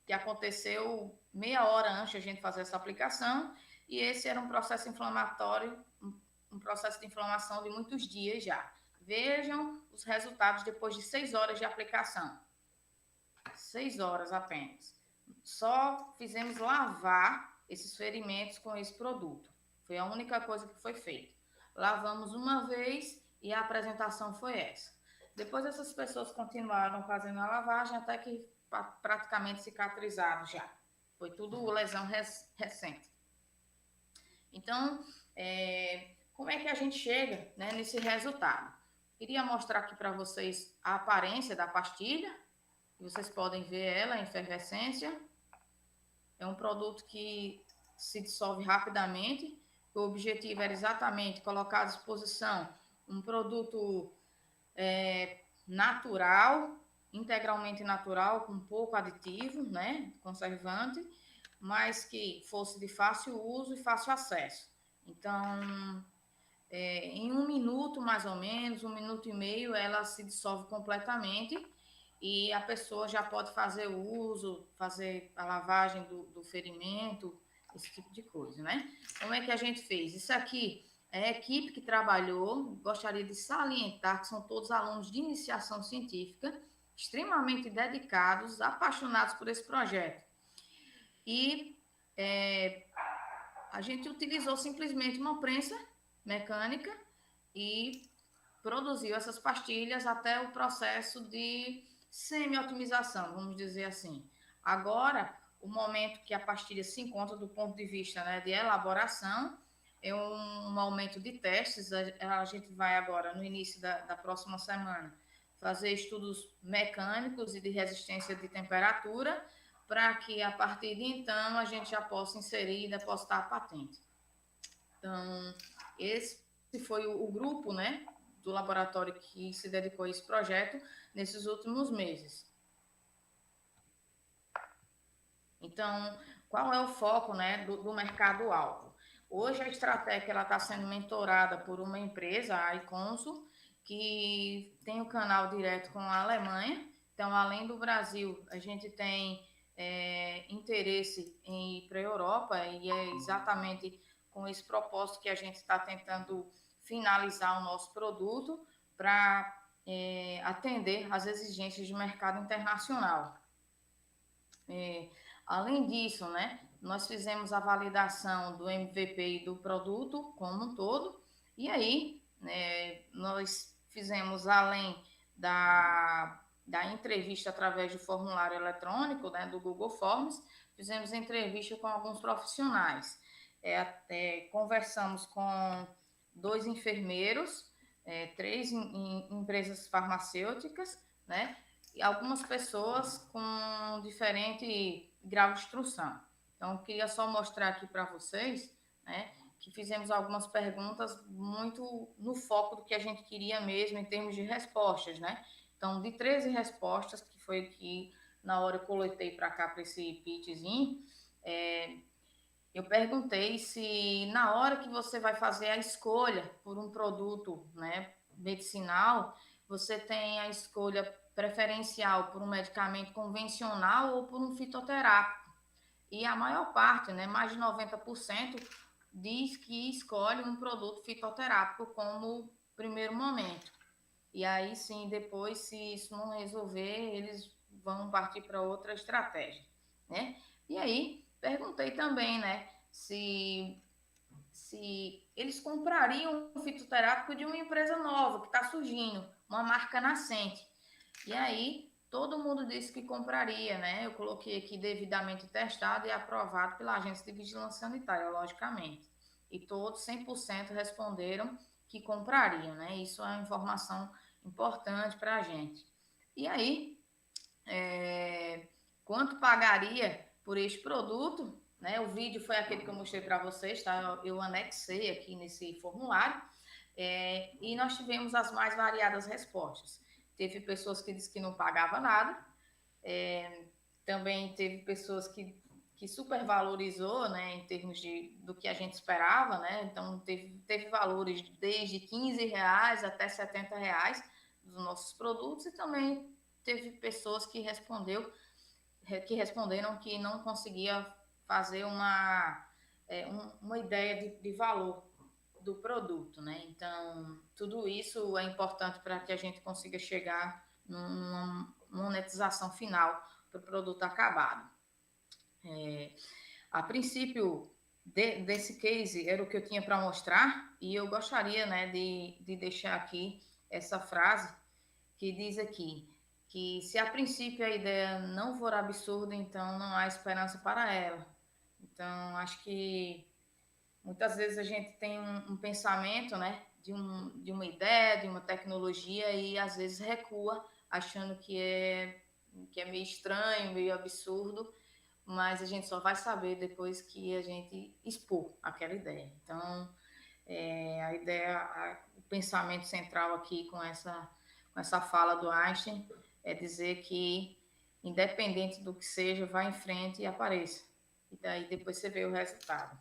Speaker 6: que aconteceu meia hora antes de a gente fazer essa aplicação, e esse era um processo inflamatório, um processo de inflamação de muitos dias já. Vejam os resultados depois de 6 horas de aplicação. 6 horas apenas. Só fizemos lavar esses ferimentos com esse produto. Foi a única coisa que foi feita. Lavamos uma vez e a apresentação foi essa. Depois essas pessoas continuaram fazendo a lavagem até que praticamente cicatrizado já. Foi tudo lesão recente. Então, como é que a gente chega, né, nesse resultado? Queria mostrar aqui para vocês a aparência da pastilha. Vocês podem ver ela em efervescência. É um produto que se dissolve rapidamente. O objetivo era exatamente colocar à disposição um produto natural, integralmente natural, com pouco aditivo, né, conservante, mas que fosse de fácil uso e fácil acesso. Então, em 1 minuto, mais ou menos, 1 minuto e meio, ela se dissolve completamente e a pessoa já pode fazer o uso, fazer a lavagem do ferimento, esse tipo de coisa, né? Como é que a gente fez? Isso aqui é a equipe que trabalhou, gostaria de salientar que são todos alunos de iniciação científica, extremamente dedicados, apaixonados por esse projeto. E a gente utilizou simplesmente uma prensa mecânica e produziu essas pastilhas até o processo de semi-otimização, vamos dizer assim. Agora, o momento que a pastilha se encontra do ponto de vista, né, de elaboração, é um momento de testes. A gente vai agora, no início da próxima semana, fazer estudos mecânicos e de resistência de temperatura, para que, a partir de então, a gente já possa inserir e depositar a patente. Então, esse foi o grupo, né, do laboratório que se dedicou a esse projeto nesses últimos meses. Então, qual é o foco, né, do mercado-alvo? Hoje a Stratec está sendo mentorada por uma empresa, a Iconsul, que tem um canal direto com a Alemanha. Então, além do Brasil, a gente tem interesse em ir para a Europa, e é exatamente com esse propósito que a gente está tentando finalizar o nosso produto para atender às exigências de mercado internacional. Além disso, né, nós fizemos a validação do MVP e do produto como um todo, e aí nós fizemos, além da entrevista através do formulário eletrônico, né, do Google Forms, fizemos entrevista com alguns profissionais. Conversamos com 2 enfermeiros, 3 empresas farmacêuticas, né, e algumas pessoas com diferente grau de instrução. Então, eu queria só mostrar aqui para vocês, né, que fizemos algumas perguntas muito no foco do que a gente queria mesmo em termos de respostas, né? Então, de 13 respostas, que foi que na hora eu coletei para cá, para esse pitchzinho, eu perguntei se na hora que você vai fazer a escolha por um produto, né, medicinal, você tem a escolha preferencial por um medicamento convencional ou por um fitoterápico. E a maior parte, né, mais de 90%, diz que escolhe um produto fitoterápico como primeiro momento. E aí sim, depois, se isso não resolver, eles vão partir para outra estratégia, né? E aí, perguntei também, né, se eles comprariam um fitoterápico de uma empresa nova que está surgindo, uma marca nascente. E aí, todo mundo disse que compraria, né? Eu coloquei aqui devidamente testado e aprovado pela Agência de Vigilância Sanitária, logicamente. E todos, 100%, responderam que comprariam, né? Isso é uma informação importante para a gente. E aí, quanto pagaria por este produto? Né? O vídeo foi aquele que eu mostrei para vocês, tá? Eu anexei aqui nesse formulário. E nós tivemos as mais variadas respostas. Teve pessoas que disseram que não pagava nada, também teve pessoas que supervalorizou, né, em termos do que a gente esperava, né? Então teve valores desde R$ 15 até R$ 70 dos nossos produtos, e também teve pessoas que responderam que não conseguia fazer uma ideia de valor do produto, né? Então, tudo isso é importante para que a gente consiga chegar numa monetização final do produto acabado. A princípio, desse case era o que eu tinha para mostrar, e eu gostaria, né, de deixar aqui essa frase que diz aqui, que se a princípio a ideia não for absurda, então não há esperança para ela. Então, acho que muitas vezes a gente tem um pensamento, né, de uma ideia, de uma tecnologia, e às vezes recua, achando que é meio estranho, meio absurdo, mas a gente só vai saber depois que a gente expor aquela ideia. Então, a ideia, o pensamento central aqui com essa fala do Einstein é dizer que, independente do que seja, vá em frente e apareça. E daí depois você vê o resultado.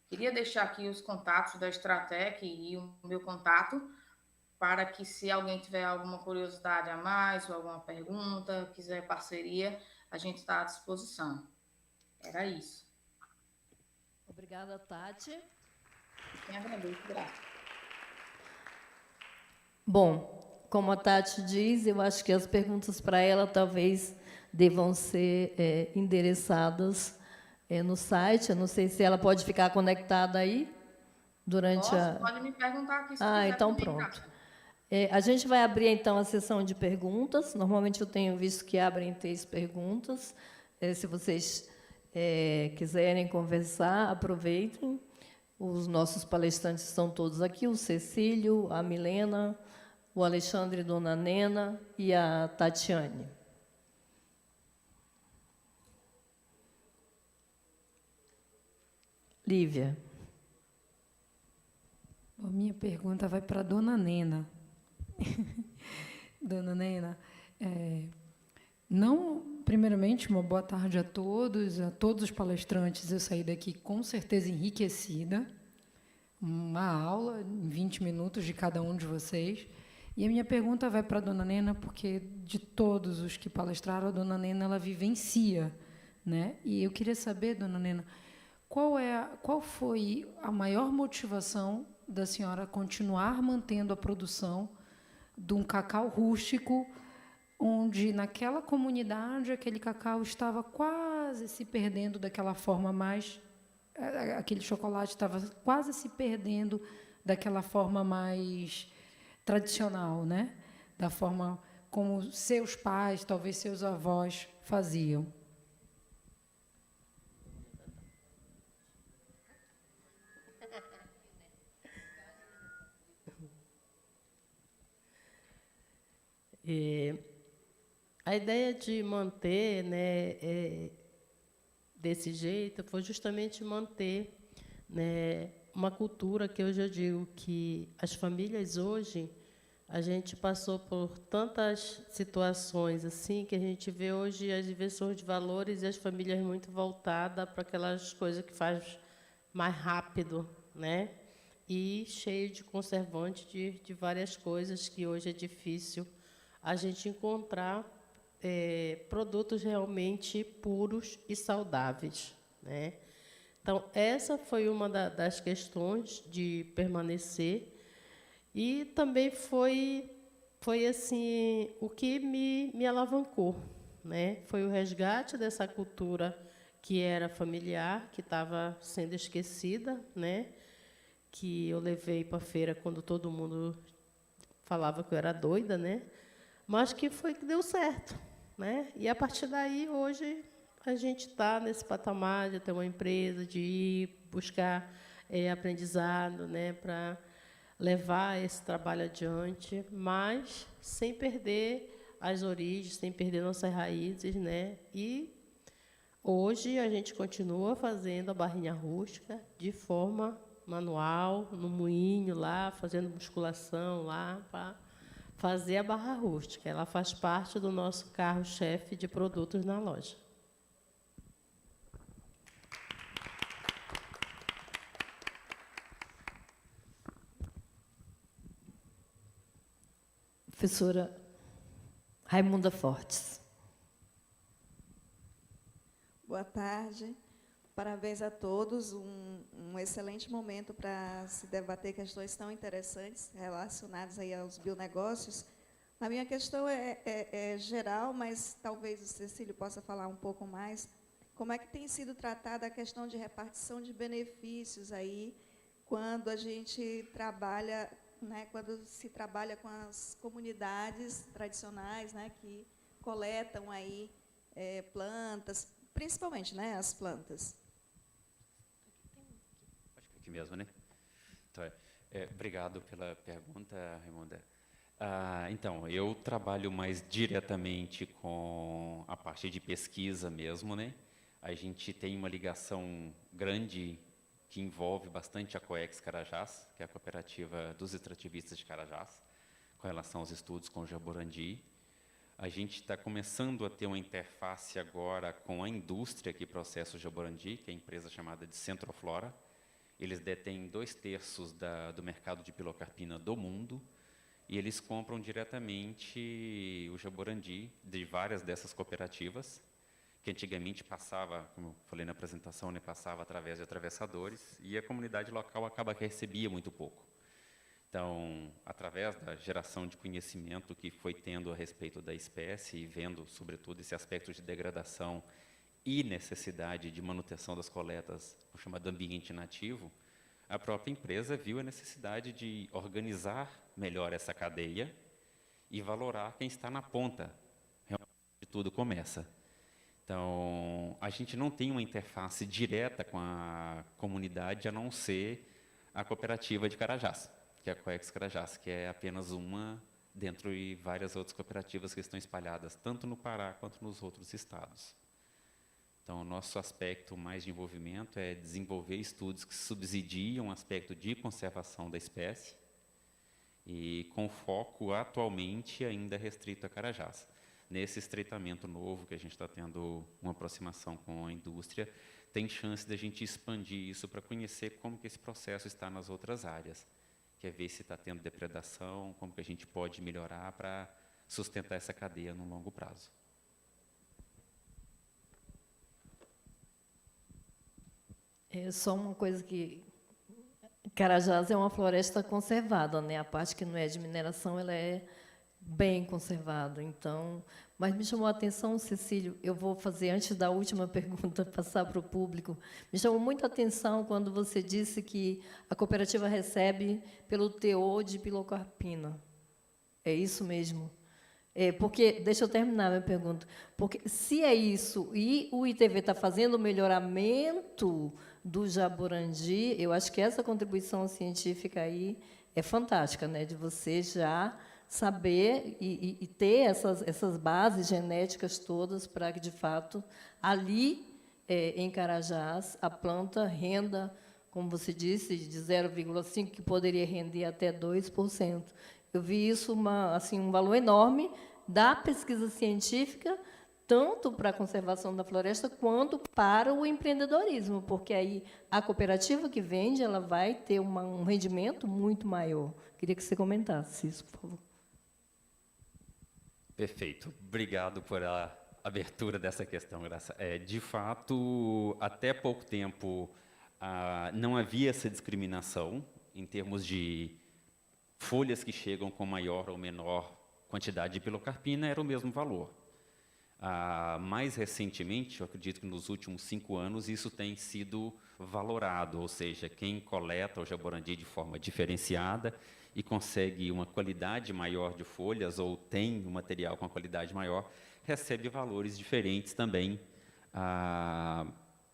Speaker 6: Queria deixar aqui os contatos da Stratec e o meu contato, para que, se alguém tiver alguma curiosidade a mais ou alguma pergunta, quiser parceria, a gente está à disposição. Era isso.
Speaker 1: Obrigada, Tati.
Speaker 6: Quem agradeço, graças.
Speaker 1: Bom, como a Tati diz, eu acho que as perguntas para ela talvez devam ser endereçadas no site. Eu não sei se ela pode ficar conectada aí durante
Speaker 6: Pode me perguntar aqui se
Speaker 1: Ah,
Speaker 6: quiser
Speaker 1: então
Speaker 6: também,
Speaker 1: pronto.
Speaker 6: Cátia.
Speaker 1: A gente vai abrir, então, a sessão de perguntas. Normalmente eu tenho visto que abrem 3 perguntas. Se vocês quiserem conversar, aproveitem. Os nossos palestrantes estão todos aqui, o Cecílio, a Milena, o Alexandre, Dona Nena e a Tatiane. Lívia.
Speaker 7: A minha pergunta vai para a Dona Nena. Dona Nena, primeiramente, uma boa tarde a todos os palestrantes. Eu saí daqui com certeza enriquecida. Uma aula em 20 minutos de cada um de vocês. E a minha pergunta vai para a Dona Nena, porque de todos os que palestraram, a Dona Nena ela vivencia, né? E eu queria saber, Dona Nena, qual foi a maior motivação da senhora continuar mantendo a produção de um cacau rústico, onde, naquela comunidade, aquele cacau estava quase se perdendo daquela forma mais... Aquele chocolate estava quase se perdendo daquela forma mais tradicional, né? Da forma como seus pais, talvez seus avós, faziam.
Speaker 5: A ideia de manter, né, desse jeito foi justamente manter, né, uma cultura que hoje eu digo que as famílias hoje, a gente passou por tantas situações assim que a gente vê hoje as inversões de valores e as famílias muito voltadas para aquelas coisas que faz mais rápido, né? E cheio de conservante de várias coisas que hoje é difícil a gente encontrar produtos realmente puros e saudáveis, né? Então, essa foi uma das questões de permanecer. E também foi assim, o que me alavancou, né? Foi o resgate dessa cultura que era familiar, que estava sendo esquecida, né? Que eu levei para a feira quando todo mundo falava que eu era doida, né? Mas que deu certo, né? E, a partir daí, hoje, a gente está nesse patamar de ter uma empresa, de ir buscar aprendizado, né? Para levar esse trabalho adiante, mas sem perder as origens, sem perder nossas raízes, né? E hoje a gente continua fazendo a barrinha rústica de forma manual, no moinho lá, fazendo musculação lá para fazer a barra rústica. Ela faz parte do nosso carro-chefe de produtos na loja.
Speaker 1: Professora Raimunda Fortes.
Speaker 8: Boa tarde. Parabéns a todos. Um excelente momento para se debater questões tão interessantes relacionadas aí aos bionegócios. A minha questão é geral, mas talvez o Cecílio possa falar um pouco mais. Como é que tem sido tratada a questão de repartição de benefícios aí, quando a gente trabalha, né, quando se trabalha com as comunidades tradicionais, né, que coletam aí plantas, principalmente, né, as plantas.
Speaker 2: Acho que é aqui mesmo, né? Então, obrigado pela pergunta, Raimunda. Então, eu trabalho mais diretamente com a parte de pesquisa mesmo, né? A gente tem uma ligação grande que envolve bastante a Coex Carajás, que é a cooperativa dos extrativistas de Carajás, com relação aos estudos com o Jaborandi. A gente está começando a ter uma interface agora com a indústria que processa o Jaborandi, que é a empresa chamada de Centroflora. Eles detêm 2/3 do mercado de pilocarpina do mundo, e eles compram diretamente o Jaborandi de várias dessas cooperativas, que antigamente passava, como eu falei na apresentação, né, passava através de atravessadores, e a comunidade local acaba que recebia muito pouco. Então, através da geração de conhecimento que foi tendo a respeito da espécie, e vendo, sobretudo, esse aspecto de degradação e necessidade de manutenção das coletas, o chamado ambiente nativo, a própria empresa viu a necessidade de organizar melhor essa cadeia e valorar quem está na ponta. Realmente, tudo começa. Então, a gente não tem uma interface direta com a comunidade, a não ser a cooperativa de Carajás, que é a Coex Carajás, que é apenas uma dentro de várias outras cooperativas que estão espalhadas, tanto no Pará quanto nos outros estados. Então, o nosso aspecto mais de envolvimento é desenvolver estudos que subsidiam o aspecto de conservação da espécie, e com foco atualmente ainda restrito a Carajás. Nesse estreitamento novo que a gente está tendo uma aproximação com a indústria, tem chance de a gente expandir isso para conhecer como que esse processo está nas outras áreas. Quer ver se está tendo depredação, como que a gente pode melhorar para sustentar essa cadeia no longo prazo.
Speaker 1: É só uma coisa que Carajás é uma floresta conservada, né? A parte que não é de mineração, ela é bem conservada. Então, mas me chamou a atenção, Cecílio, eu vou fazer antes da última pergunta, passar para o público. Me chamou muita atenção quando você disse que a cooperativa recebe pelo teor de pilocarpina. É isso mesmo? Porque, deixa eu terminar a minha pergunta, porque se é isso e o ITV está fazendo o melhoramento do Jaborandi, eu acho que essa contribuição científica aí é fantástica, né, de você já saber e ter essas bases genéticas todas para que, de fato, ali, em Carajás, a planta renda como você disse, de 0,5, que poderia render até 2%. Eu vi isso assim, um valor enorme da pesquisa científica, tanto para a conservação da floresta quanto para o empreendedorismo, porque aí a cooperativa que vende ela vai ter um rendimento muito maior. Queria que você comentasse isso, por favor.
Speaker 2: Perfeito. Obrigado por a abertura dessa questão, Graça. De fato, até pouco tempo, não havia essa discriminação em termos de folhas que chegam com maior ou menor quantidade de pilocarpina, era o mesmo valor. Mais recentemente, eu acredito que nos últimos 5 anos, isso tem sido valorado, ou seja, quem coleta o jaborandi de forma diferenciada e consegue uma qualidade maior de folhas, ou tem um material com uma qualidade maior, recebe valores diferentes também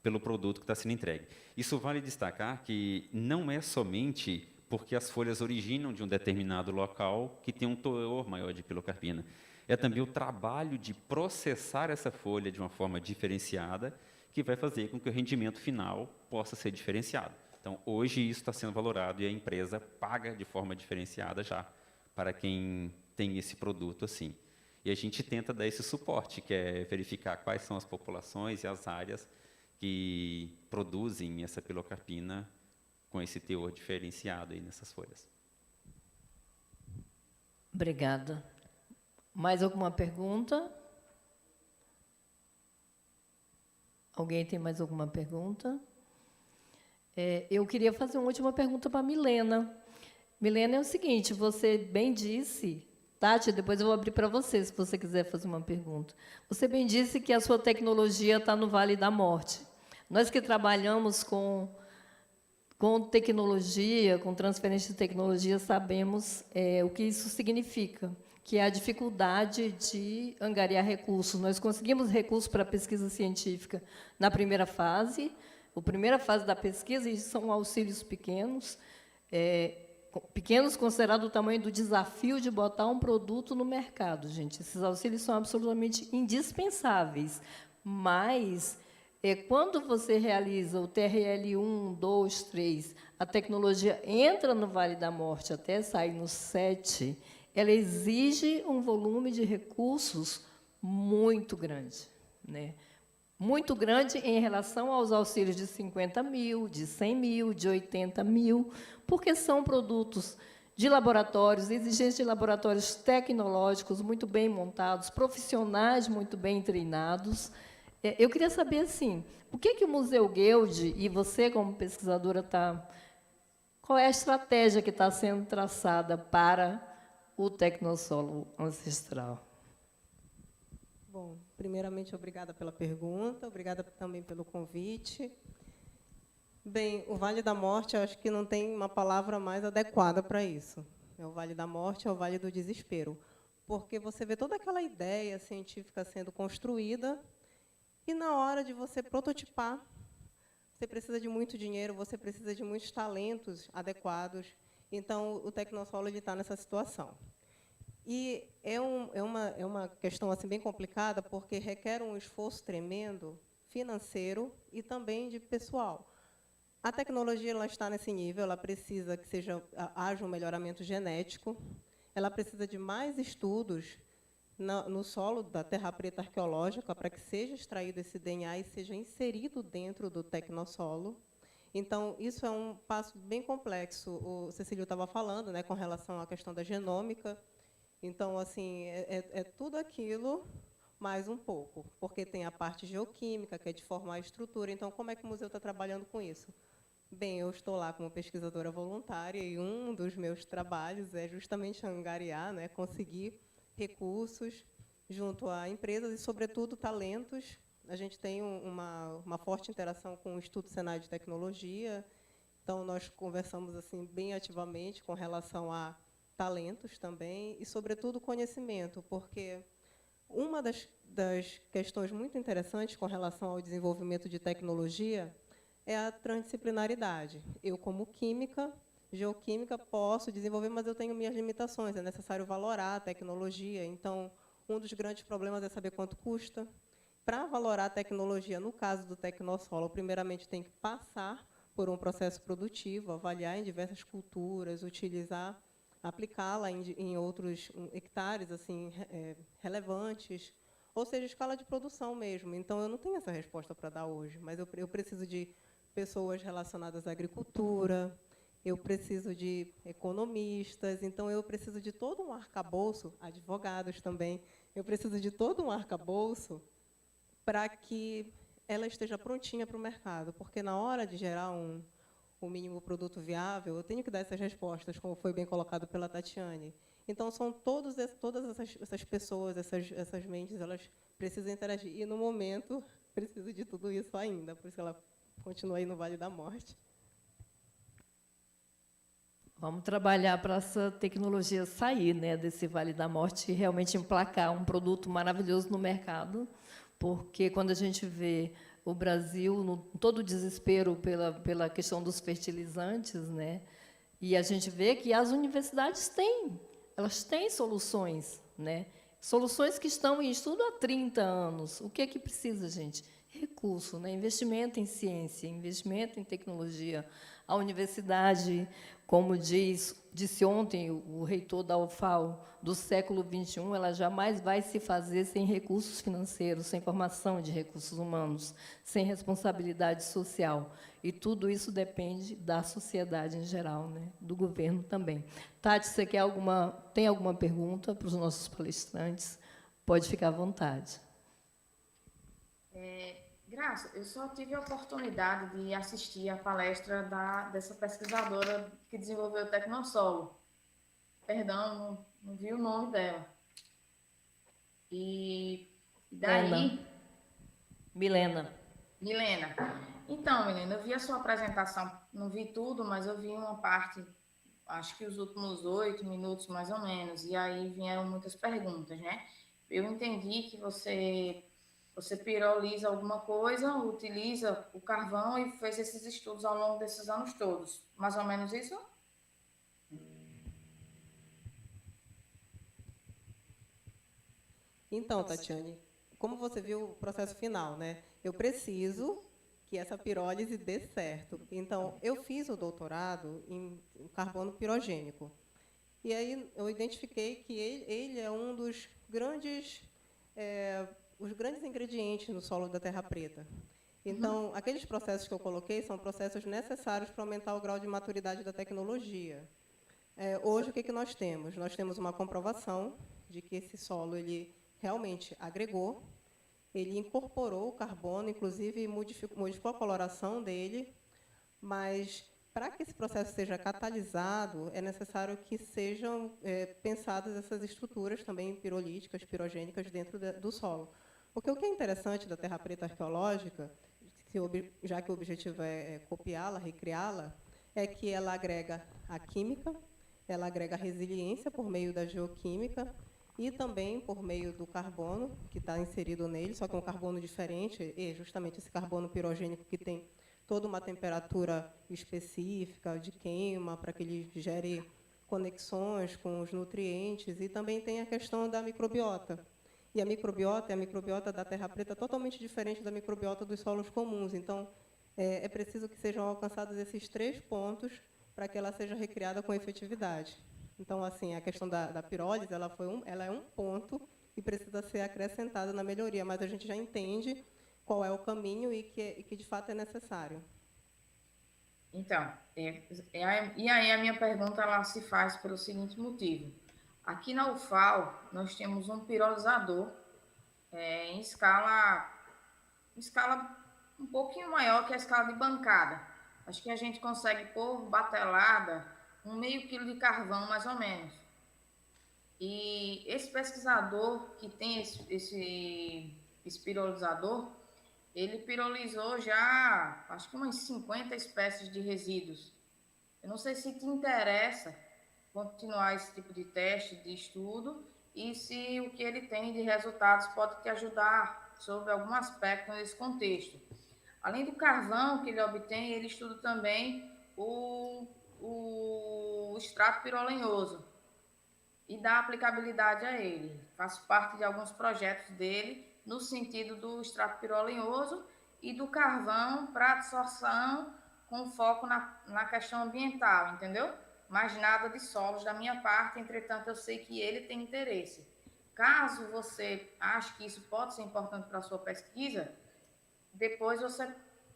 Speaker 2: pelo produto que está sendo entregue. Isso vale destacar que não é somente porque as folhas originam de um determinado local que tem um teor maior de pilocarpina. É também o trabalho de processar essa folha de uma forma diferenciada que vai fazer com que o rendimento final possa ser diferenciado. Então, hoje isso está sendo valorado e a empresa paga de forma diferenciada já para quem tem esse produto assim. E a gente tenta dar esse suporte, que é verificar quais são as populações e as áreas que produzem essa pilocarpina com esse teor diferenciado aí nessas folhas.
Speaker 1: Obrigada. Mais alguma pergunta? Alguém tem mais alguma pergunta? Eu queria fazer uma última pergunta para a Milena. Milena, é o seguinte, você bem disse, Tati, depois eu vou abrir para você, se você quiser fazer uma pergunta. Você bem disse que a sua tecnologia está no Vale da Morte. Nós que trabalhamos com tecnologia, com transferência de tecnologia, sabemos o que isso significa, que é a dificuldade de angariar recursos. Nós conseguimos recursos para a pesquisa científica na primeira fase. A primeira fase da pesquisa, e são auxílios pequenos, pequenos considerado o tamanho do desafio de botar um produto no mercado, gente. Esses auxílios são absolutamente indispensáveis, mas quando você realiza o TRL 1, 2, 3, a tecnologia entra no Vale da Morte até sair no 7, ela exige um volume de recursos muito grande, né? Muito grande em relação aos auxílios de 50 mil, de 100 mil, de 80 mil, porque são produtos de laboratórios, exigentes de laboratórios tecnológicos muito bem montados, profissionais muito bem treinados. Eu queria saber, assim, o que o Museu Guild, e você, como pesquisadora, qual é a estratégia que está sendo traçada para o Tecnosolo ancestral?
Speaker 3: Bom, primeiramente, obrigada pela pergunta, obrigada também pelo convite. Bem, o Vale da Morte, eu acho que não tem uma palavra mais adequada para isso. O Vale da Morte é o Vale do Desespero, porque você vê toda aquela ideia científica sendo construída e, na hora de você prototipar, você precisa de muito dinheiro, você precisa de muitos talentos adequados. Então, o Tecnosolo está nessa situação. E é uma questão assim, bem complicada, porque requer um esforço tremendo, financeiro e também de pessoal. A tecnologia ela está nesse nível, ela precisa que haja um melhoramento genético, ela precisa de mais estudos no solo da terra preta arqueológica para que seja extraído esse DNA e seja inserido dentro do tecnossolo. Então, isso é um passo bem complexo. O Cecílio estava falando, né, com relação à questão da genômica. Então, assim, é tudo aquilo mais um pouco, porque tem a parte geoquímica, que é de formar a estrutura. Então, como é que o museu está trabalhando com isso? Bem, eu estou lá como pesquisadora voluntária e um dos meus trabalhos é justamente angariar, né, conseguir recursos junto a empresas e, sobretudo, talentos. A gente tem uma forte interação com o Instituto Senai de Tecnologia, então nós conversamos assim bem ativamente com relação a talentos também e, sobretudo, conhecimento, porque uma das questões muito interessantes com relação ao desenvolvimento de tecnologia é a transdisciplinaridade. Eu, como química, geoquímica, posso desenvolver, mas eu tenho minhas limitações, é necessário valorar a tecnologia. Então, um dos grandes problemas é saber quanto custa. Para valorar a tecnologia, no caso do Tecnosolo, primeiramente tem que passar por um processo produtivo, avaliar em diversas culturas, utilizar, aplicá-la em outros hectares assim relevantes, ou seja, escala de produção mesmo. Então, eu não tenho essa resposta para dar hoje, mas eu preciso de pessoas relacionadas à agricultura, eu preciso de economistas, então eu preciso de todo um arcabouço, advogados também, eu preciso de todo um arcabouço para que ela esteja prontinha para o mercado, porque na hora de gerar um mínimo produto viável, eu tenho que dar essas respostas, como foi bem colocado pela Tatiane. Então, são todas essas pessoas, essas mentes, elas precisam interagir. E, no momento, preciso de tudo isso ainda, por isso que ela continua aí no Vale da Morte.
Speaker 1: Vamos trabalhar para essa tecnologia sair, né, desse Vale da Morte e realmente emplacar um produto maravilhoso no mercado, porque quando a gente vê o Brasil no todo o desespero pela questão dos fertilizantes, né, e a gente vê que as universidades elas têm soluções, né, soluções que estão em estudo há 30 anos. O que é que precisa, gente? Recurso, né, investimento em ciência, investimento em tecnologia. A universidade, como disse ontem o reitor da UFAL, do século XXI, ela jamais vai se fazer sem recursos financeiros, sem formação de recursos humanos, sem responsabilidade social. E tudo isso depende da sociedade em geral, né? Do governo também. Tati, você tem alguma pergunta para os nossos palestrantes? Pode ficar à vontade.
Speaker 6: Graça, eu só tive a oportunidade de assistir a palestra dessa pesquisadora que desenvolveu o Tecnosolo. Perdão, não vi o nome dela. E daí...
Speaker 1: Milena.
Speaker 6: Então, Milena, eu vi a sua apresentação, não vi tudo, mas eu vi uma parte, acho que os últimos 8 minutos, mais ou menos, e aí vieram muitas perguntas, né? Eu entendi que você piroliza alguma coisa, utiliza o carvão e fez esses estudos ao longo desses anos todos. Mais ou menos isso?
Speaker 3: Então, Tatiane, como você viu o processo final, né? Eu preciso que essa pirólise dê certo. Então, eu fiz o doutorado em carbono pirogênico. E aí eu identifiquei que ele é um dos grandes ingredientes no solo da Terra Preta. Então, aqueles processos que eu coloquei são processos necessários para aumentar o grau de maturidade da tecnologia. Hoje, o que nós temos? Nós temos uma comprovação de que esse solo ele realmente agregou, ele incorporou o carbono, inclusive modificou a coloração dele, mas para que esse processo seja catalisado, é necessário que sejam pensadas essas estruturas também pirolíticas, pirogênicas dentro do solo. Porque o que é interessante da Terra Preta arqueológica, já que o objetivo é copiá-la, recriá-la, é que ela agrega a química, ela agrega a resiliência por meio da geoquímica e também por meio do carbono, que está inserido nele, só que é um carbono diferente, e justamente esse carbono pirogênico que tem toda uma temperatura específica de queima, para que ele gere conexões com os nutrientes, e também tem a questão da microbiota. E a microbiota é a microbiota da Terra Preta totalmente diferente da microbiota dos solos comuns. Então, é preciso que sejam alcançados esses 3 pontos para que ela seja recriada com efetividade. Então, assim, a questão da pirólise, ela é um ponto que precisa ser acrescentado na melhoria, mas a gente já entende qual é o caminho e que de fato é necessário.
Speaker 6: Então, e aí a minha pergunta ela se faz pelo seguinte motivo. Aqui na UFAL, nós temos um pirolizador em escala um pouquinho maior que a escala de bancada. Acho que a gente consegue pôr batelada meio quilo de carvão, mais ou menos. E esse pesquisador que tem esse pirolizador, ele pirolizou já, acho que umas 50 espécies de resíduos. Eu não sei se te interessa continuar esse tipo de teste, de estudo, e se o que ele tem de resultados pode te ajudar sobre algum aspecto nesse contexto. Além do carvão que ele obtém, ele estuda também o extrato pirolenhoso e dá aplicabilidade a ele. Faço parte de alguns projetos dele no sentido do extrato pirolenhoso e do carvão para absorção com foco na questão ambiental, entendeu? Mas nada de solos da minha parte, entretanto, eu sei que ele tem interesse. Caso você ache que isso pode ser importante para a sua pesquisa, depois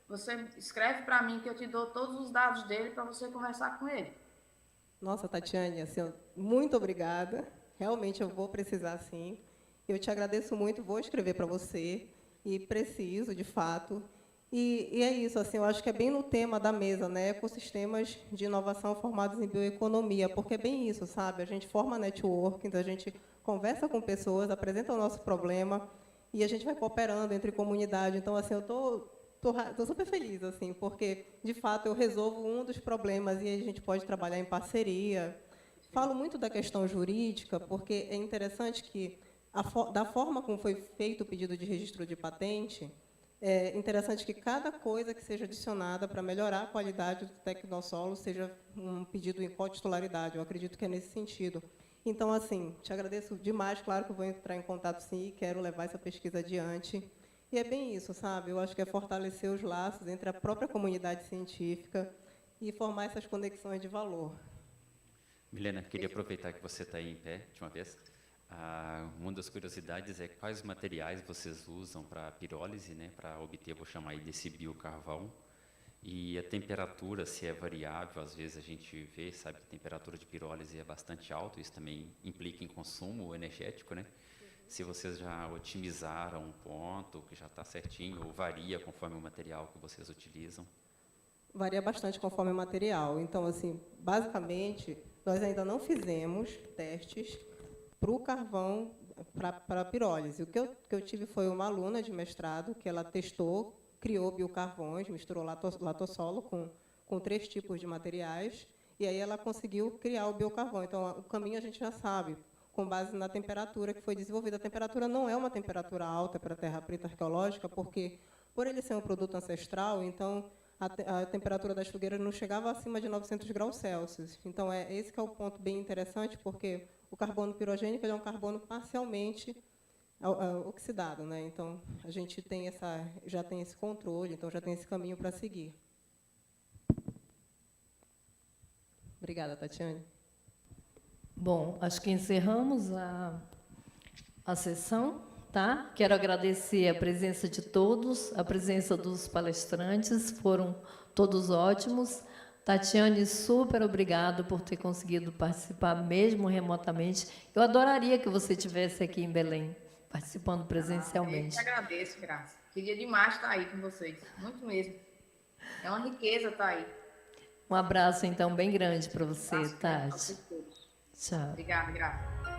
Speaker 6: você escreve para mim que eu te dou todos os dados dele para você conversar com ele.
Speaker 3: Nossa, Tatiane, assim, muito obrigada. Realmente eu vou precisar, sim. Eu te agradeço muito, vou escrever para você, e preciso, de fato. E é isso, assim, eu acho que é bem no tema da mesa, né? Ecossistemas de inovação formados em bioeconomia, porque é bem isso, sabe? A gente forma networking, então a gente conversa com pessoas, apresenta o nosso problema, e a gente vai cooperando entre comunidade. Então, assim, eu estou super feliz, assim, porque, de fato, eu resolvo um dos problemas e a gente pode trabalhar em parceria. Falo muito da questão jurídica, porque é interessante que, da forma como foi feito o pedido de registro de patente, é interessante que cada coisa que seja adicionada para melhorar a qualidade do Tecnossolo seja um pedido em cotitularidade. Eu acredito que é nesse sentido. Então, assim, te agradeço demais. Claro que eu vou entrar em contato, sim, e quero levar essa pesquisa adiante. E é bem isso, sabe? Eu acho que é fortalecer os laços entre a própria comunidade científica e formar essas conexões de valor.
Speaker 2: Milena, queria aproveitar que você está aí em pé, de uma vez. Uma das curiosidades é quais materiais vocês usam para pirólise, né, para obter, vou chamar aí desse biocarvão, e a temperatura, se é variável, às vezes a gente vê, sabe, que a temperatura de pirólise é bastante alta, isso também implica em consumo energético, né? Se vocês já otimizaram um ponto que já está certinho, ou varia conforme o material que vocês utilizam?
Speaker 3: Varia bastante conforme o material. Então, assim, basicamente, nós ainda não fizemos testes para o carvão, para a pirólise. O que eu tive foi uma aluna de mestrado que ela testou, criou biocarvões, misturou latossolo com 3 tipos de materiais, e aí ela conseguiu criar o biocarvão. Então, o caminho a gente já sabe, com base na temperatura que foi desenvolvida. A temperatura não é uma temperatura alta para a terra preta arqueológica, porque, por ele ser um produto ancestral, então a temperatura das fogueiras não chegava acima de 900 graus Celsius. Então, esse que é o ponto bem interessante, porque o carbono pirogênico ele é um carbono parcialmente oxidado, né? Então, a gente já tem esse controle, então já tem esse caminho para seguir. Obrigada, Tatiane.
Speaker 1: Bom, acho que encerramos a sessão, tá? Quero agradecer a presença de todos, a presença dos palestrantes, foram todos ótimos. Tatiane, super obrigado por ter conseguido participar, mesmo remotamente. Eu adoraria que você estivesse aqui em Belém, participando presencialmente.
Speaker 6: Eu que agradeço, Graça. Queria demais estar aí com vocês, muito mesmo. É uma riqueza estar aí.
Speaker 1: Um abraço, então, bem grande para você, Tati.
Speaker 6: Tchau.
Speaker 1: Tchau.
Speaker 6: Obrigada, Graça.